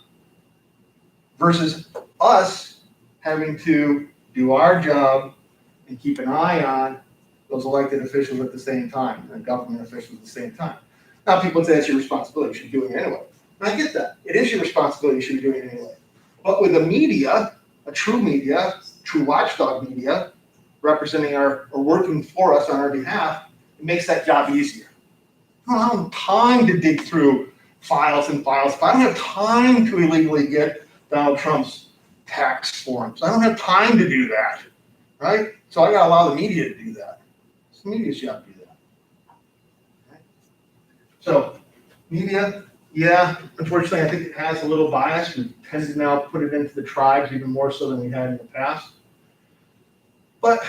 Versus us having to do our job and keep an eye on those elected officials at the same time, and government officials at the same time. Now, people say it's your responsibility, you should be doing it anyway. And I get that. It is your responsibility, you should be doing it anyway. But with the media, a true media, true watchdog media, representing or working for us on our behalf, it makes that job easier. I don't have time to dig through files and files. If I don't have time to illegally get Donald Trump's tax forms, I don't have time to do that, right? So I got to allow the media to do that. It's the media's job to do that. Okay? So media, yeah, unfortunately, I think it has a little bias. We tend to now put it into the tribes even more so than we had in the past. But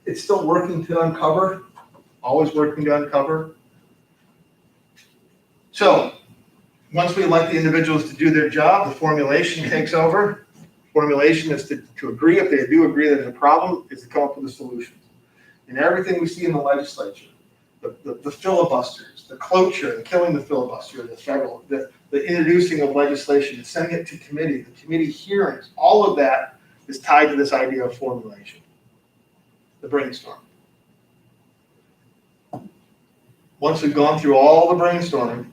it's still working to uncover, always working to uncover. So once we elect the individuals to do their job, the formulation takes over. Formulation is to agree, if they do agree that there's a problem, is to come up with a solution. And everything we see in the legislature, the filibusters, the cloture, the killing the filibuster, the introducing of legislation, the sending it to committee, the committee hearings, all of that is tied to this idea of formulation, the brainstorm. Once we've gone through all the brainstorming,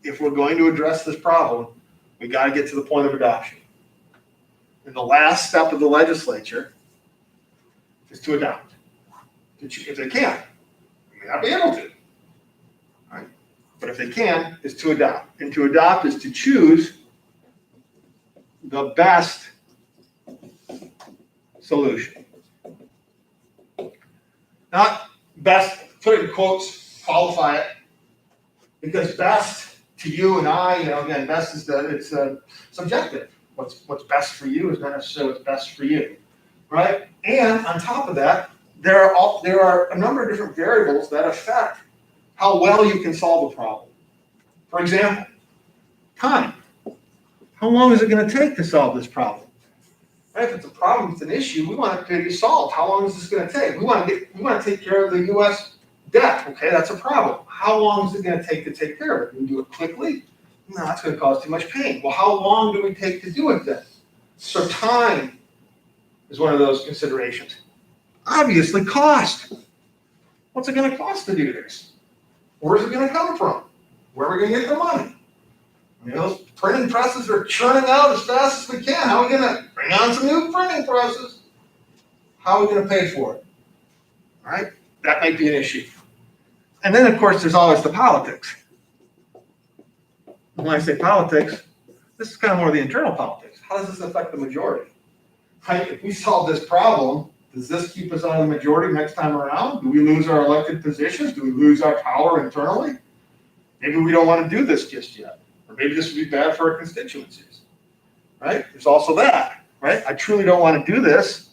if we're going to address this problem, we got to get to the point of adoption. And the last step of the legislature is to adopt. If they can, they may not be able to. Right? But if they can, is to adopt. And to adopt is to choose the best solution. Not best, put it in quotes, qualify it, because best to you and I, again, best is it's subjective. What's best for you is not necessarily what's best for you, right? And on top of that, there are a number of different variables that affect how well you can solve a problem. For example, time. How long is it going to take to solve this problem? Right? If it's a problem, it's an issue, we want it to be solved. How long is this going to take? We want to take care of the U.S. debt. Okay, that's a problem. How long is it going to take care of it? Can we do it quickly? No, that's going to cause too much pain. Well, how long do we take to do it then? So time is one of those considerations. Obviously, cost. What's it going to cost to do this? Where's it going to come from? Where are we going to get the money? Those printing presses are churning out as fast as we can. How are we going to bring on some new printing presses? How are we going to pay for it? All right? That might be an issue. And then, of course, there's always the politics. When I say politics, this is kind of more the internal politics. How does this affect the majority? Right? If we solve this problem, does this keep us on the majority next time around? Do we lose our elected positions? Do we lose our power internally? Maybe we don't want to do this just yet. Or maybe this would be bad for our constituencies. Right? There's also that. Right? I truly don't want to do this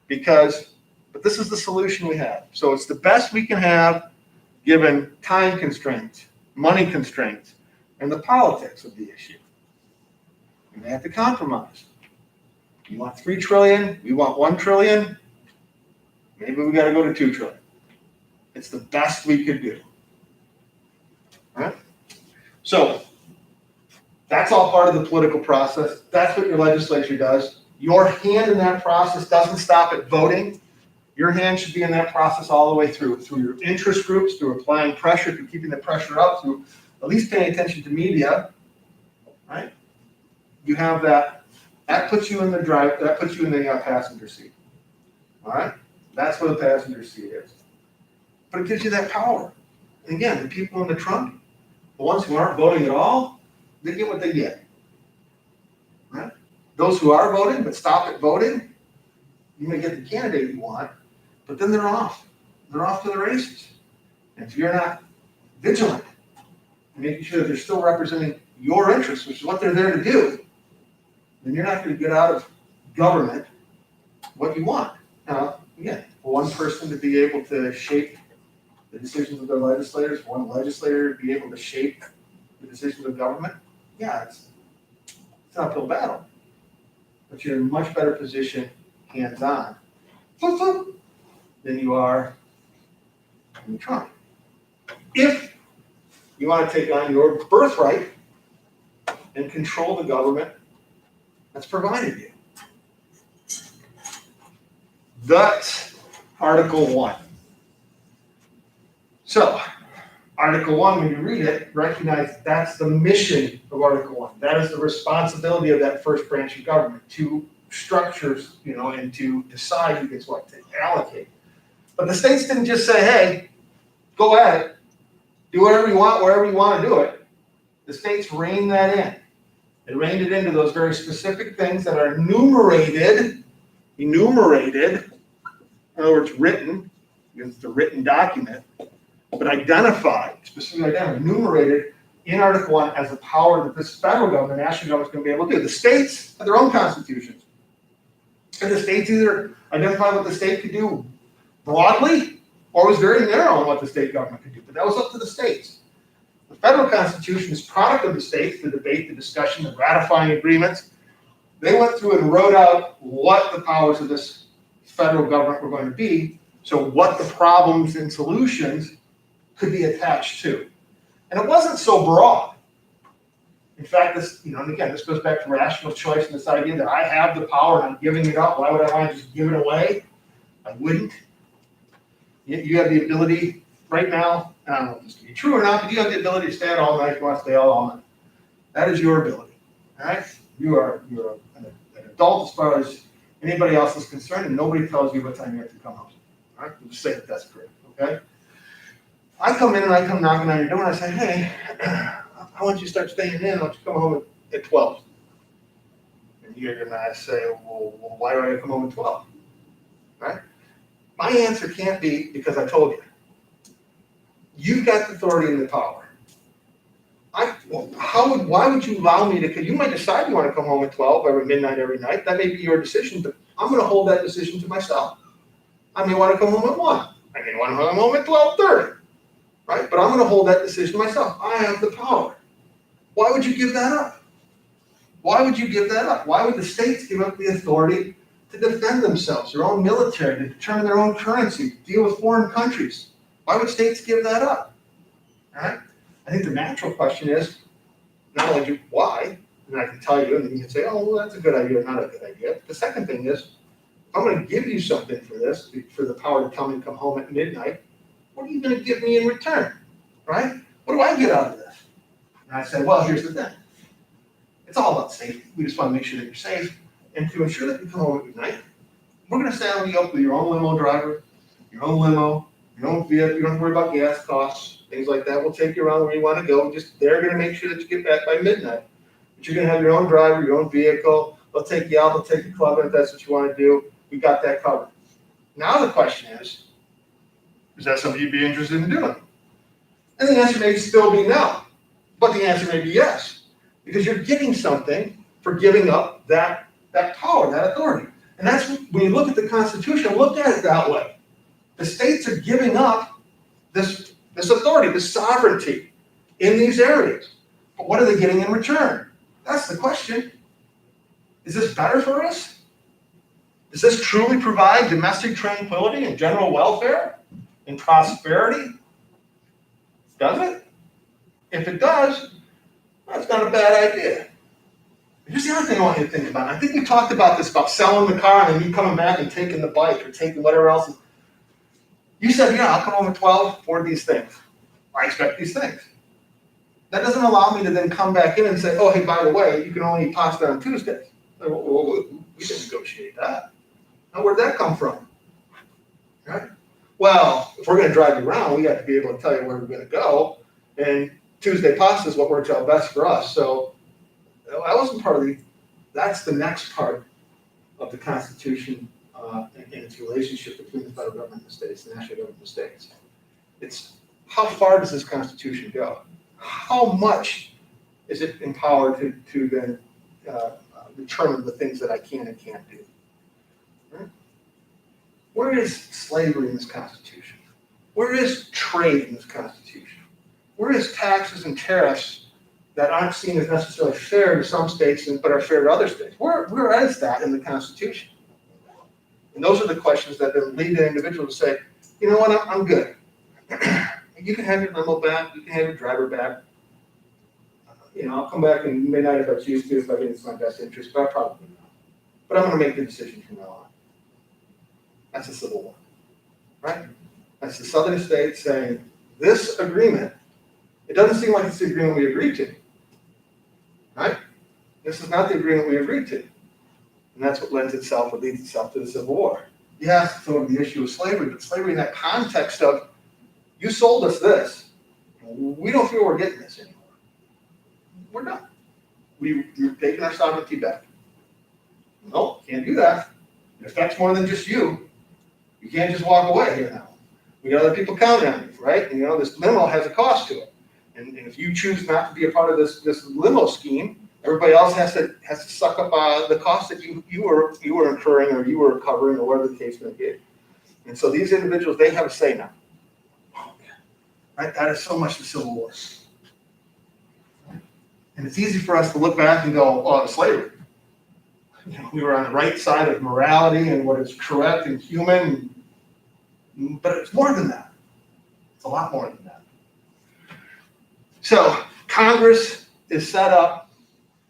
but this is the solution we have. So it's the best we can have given time constraints, money constraints, and the politics of the issue. We may have to compromise. You want $3 trillion, we want $1 trillion, maybe we got to go to $2 trillion. It's the best we could do. All right? So that's all part of the political process. That's what your legislature does. Your hand in that process doesn't stop at voting. Your hand should be in that process all the way through your interest groups, through applying pressure, through keeping the pressure up, through at least paying attention to media, right? You have that. That puts you in the passenger seat. All right? That's what a passenger seat is. But it gives you that power. And again, the people in the trunk, the ones who aren't voting at all, they get what they get. Right? Those who are voting but stop at voting, you may get the candidate you want, but then they're off. They're off to the races. And if you're not vigilant and making sure that they're still representing your interests, which is what they're there to do, then you're not going to get out of government what you want. Now, again, for one person to be able to shape the decisions of their legislators, one legislator to be able to shape the decisions of government, yeah, it's an uphill battle. But you're in a much better position, hands-on, than you are in Trump. If you want to take on your birthright and control the government that's provided you. That's Article 1. So, Article 1, when you read it, recognize that's the mission of Article 1. That is the responsibility of that first branch of government to structures, and to decide who gets what to allocate. But the states didn't just say, hey, go at it, do whatever you want, wherever you want to do it. The states reined that in. They reined it into those very specific things that are enumerated, in other words, written, because it's a written document, but identified, specifically identified, enumerated in Article 1 as a power that this federal government, national government, is going to be able to do. The states have their own constitutions. And the states either identify what the state could do broadly, or was very narrow on what the state government could do. But that was up to the states. The federal constitution is product of the states, the debate, the discussion, the ratifying agreements. They went through and wrote out what the powers of this federal government were going to be, so what the problems and solutions could be attached to. And it wasn't so broad. In fact, this, and again, this goes back to rational choice and this idea that I have the power and I'm giving it up. Why would I want to just give it away? I wouldn't. You have the ability right now, I don't know if this can be true or not, but you have the ability to stay out all night if you want to stay out all night. That is your ability. All right? You're an adult as far as anybody else is concerned, and nobody tells you what time you have to come home. All right? We'll just say that that's correct. Okay? I come in and I come knocking on your door and I say, hey, I want you to start staying in. I want you to come home at 12. And you're going to say, well, why do I come home at 12? Right? My answer can't be because I told you. You've got the authority and the power. Why would you allow me to? Because you might decide you want to come home at 12 every midnight every night. That may be your decision, but I'm going to hold that decision to myself. I may want to come home at 1. I may want to come home at 12:30. Right? But I'm going to hold that decision myself. I have the power. Why would you give that up? Why would you give that up? Why would the states give up the authority to defend themselves, their own military, to determine their own currency, to deal with foreign countries? Why would states give that up? All right? I think the natural question is, not only why, and I can tell you, and then you can say, oh, well, that's a good idea or not a good idea. The second thing is, I'm going to give you something for this, for the power to tell me to come home at midnight. What are you going to give me in return? Right? What do I get out of this? And I said, well, here's the thing. It's all about safety. We just want to make sure that you're safe. And to ensure that you come home at midnight, we're going to saddle you up with your own limo driver, your own limo, your own vehicle. You don't have to worry about gas costs, things like that. We'll take you around where you want to go. They're going to make sure that you get back by midnight. But you're going to have your own driver, your own vehicle. They'll take you out. They'll take you clubbing if that's what you want to do. We got that covered. Now the question is that something you'd be interested in doing? And the answer may still be no. But the answer may be yes. Because you're getting something for giving up that power, that authority. And that's when you look at the Constitution, look at it that way. The states are giving up this authority, this sovereignty in these areas. But what are they getting in return? That's the question. Is this better for us? Does this truly provide domestic tranquility and general welfare and prosperity? Does it? If it does, that's not a bad idea. Here's the other thing I want you to think about. I think we talked about this, about selling the car and then you coming back and taking the bike or taking whatever else. You said, yeah, I'll come home at 12 for these things. I expect these things. That doesn't allow me to then come back in and say, oh, hey, by the way, you can only eat pasta on Tuesdays. Well, we didn't negotiate that. Now, where'd that come from? Right? Well, if we're going to drive you around, we got to be able to tell you where we're going to go. And Tuesday pasta is what works out best for us. So I wasn't part of that's the next part of the Constitution and its relationship between the federal government and the states, the national government and the states. It's how far does this Constitution go? How much is it empowered to then determine the things that I can and can't do? Right? Where is slavery in this Constitution? Where is trade in this Constitution? Where is taxes and tariffs that aren't seen as necessarily fair to some states but are fair to other states? Where is that in the Constitution? And those are the questions that then lead an individual to say, you know what, I'm good. You can have your limo back, you can have your driver back. I'll come back in midnight if I choose to, if I think it's my best interest, but I probably not. But I'm going to make the decision from now on. That's a civil war, right? That's the southern states saying, this agreement, it doesn't seem like it's the agreement we agreed to, right? This is not the agreement we agreed to. And that's what leads itself to the Civil War. Yes, it's over the issue of slavery, but slavery in that context of, you sold us this. We don't feel we're getting this anymore. We're done. You're taking our sovereignty back. No, can't do that. It affects more than just you. You can't just walk away here now. We got other people counting on you, right? And this limo has a cost to it. And if you choose not to be a part of this limo scheme, everybody else has to suck up the cost that you were incurring or you were covering or whatever the case may be. And so these individuals, they have a say now. Right? That is so much the Civil War. And it's easy for us to look back and go, oh, it's slavery. We were on the right side of morality and what is correct and human. But it's more than that. It's a lot more than that. So Congress is set up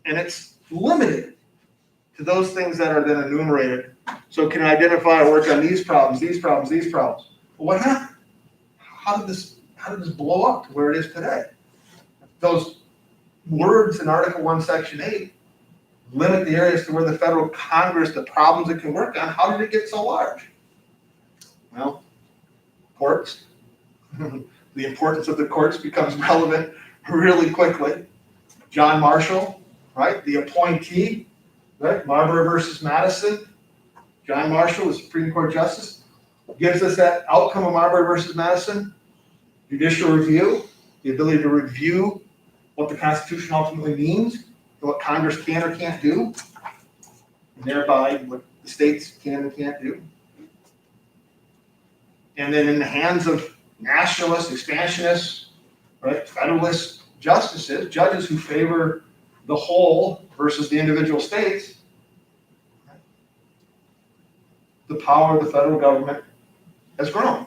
and it's limited to those things that are then enumerated. So it can identify or work on these problems, these problems, these problems. But what happened? How did this blow up to where it is today? Those words in Article 1, Section 8 limit the areas to where the federal Congress, the problems it can work on. How did it get so large? Well, courts. The importance of the courts becomes relevant really quickly. John Marshall, right, the appointee, right, Marbury versus Madison. John Marshall, the Supreme Court Justice, gives us that outcome of Marbury versus Madison. Judicial review, the ability to review what the Constitution ultimately means and what Congress can or can't do, and thereby what the states can and can't do. And then in the hands of nationalists, expansionists, right, federalist justices, judges who favor the whole versus the individual states, right, the power of the federal government has grown.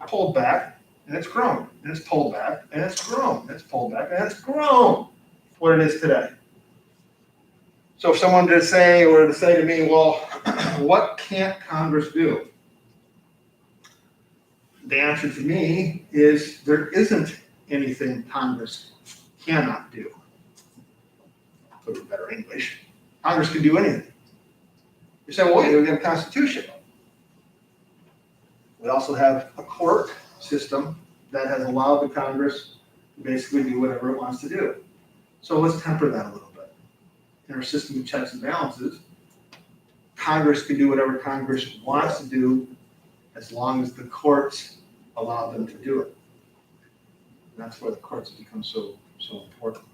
Pulled back, and it's grown, and it's pulled back, and it's grown, and it's pulled back, and it's grown to what it is today. So if someone were to say to me, well, what can't Congress do? The answer to me is there isn't anything Congress cannot do. For better English, Congress can do anything. You say, well, wait, we have a Constitution. We also have a court system that has allowed the Congress to basically do whatever it wants to do. So let's temper that a little bit. In our system of checks and balances, Congress can do whatever Congress wants to do as long as the courts allow them to do it. And that's where the courts become so important.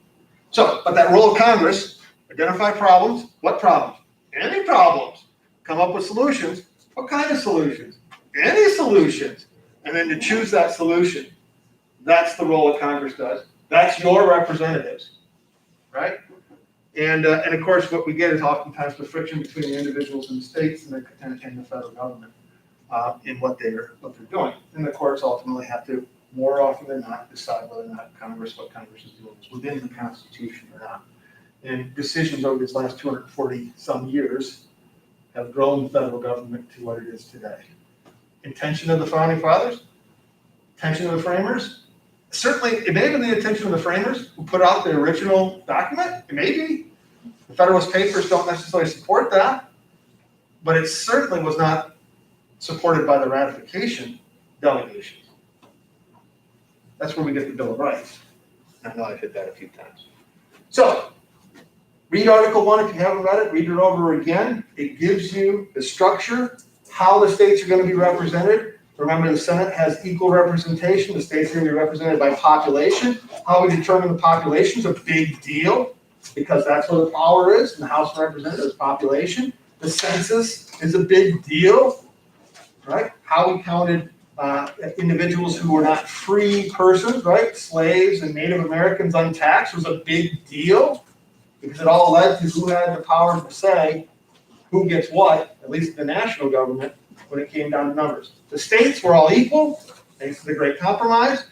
So, but that role of Congress, identify problems. What problems? Any problems. Come up with solutions. What kind of solutions? Any solutions, and then to choose that solution. That's the role that Congress does. That's your representatives, right? And of course, what we get is oftentimes the friction between the individuals and the states and the federal government in what they're doing. And the courts ultimately have to, more often than not, decide whether or not what Congress is doing is within the Constitution or not. And decisions over these last 240 some years have grown the federal government to what it is today. intention of the founding fathers, intention of the framers. Certainly, it may have been the intention of the framers who put out the original document. It may be. The Federalist Papers don't necessarily support that, but it certainly was not supported by the ratification delegation. That's where we get the Bill of Rights. I know I've hit that a few times. So, read Article 1 if you haven't read it. Read it over again. It gives you the structure, how the states are going to be represented. Remember, the Senate has equal representation. The states are going to be represented by population. How we determine the population is a big deal because that's where the power is in the House of Representatives, population. The census is a big deal, right? How we counted individuals who were not free persons, right? Slaves and Native Americans untaxed was a big deal because it all led to who had the power to say who gets what, at least the national government, when it came down to numbers. The states were all equal, thanks to the Great Compromise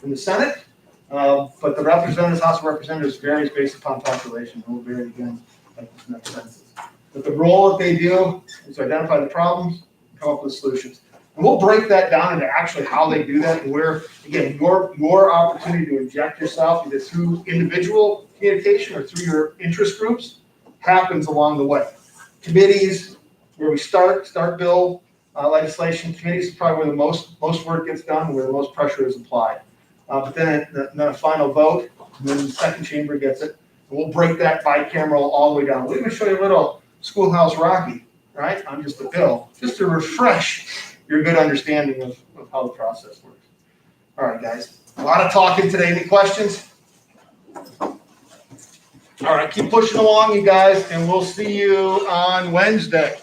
in the Senate, but the representatives, House of Representatives varies based upon population. It will vary again like this next census. But the role that they do is to identify the problems and come up with solutions. And we'll break that down into actually how they do that and where, again, your opportunity to inject yourself either through individual communication or through your interest groups happens along the way. Committees, where we start bill legislation, committees is probably where the most work gets done, where the most pressure is applied. But then a final vote, and then the second chamber gets it. And we'll break that bicameral all the way down. We'll even show you a little Schoolhouse Rocky, right, on just the bill, just to refresh your good understanding of how the process works. All right, guys, a lot of talking today. Any questions? All right, keep pushing along, you guys, and we'll see you on Wednesday.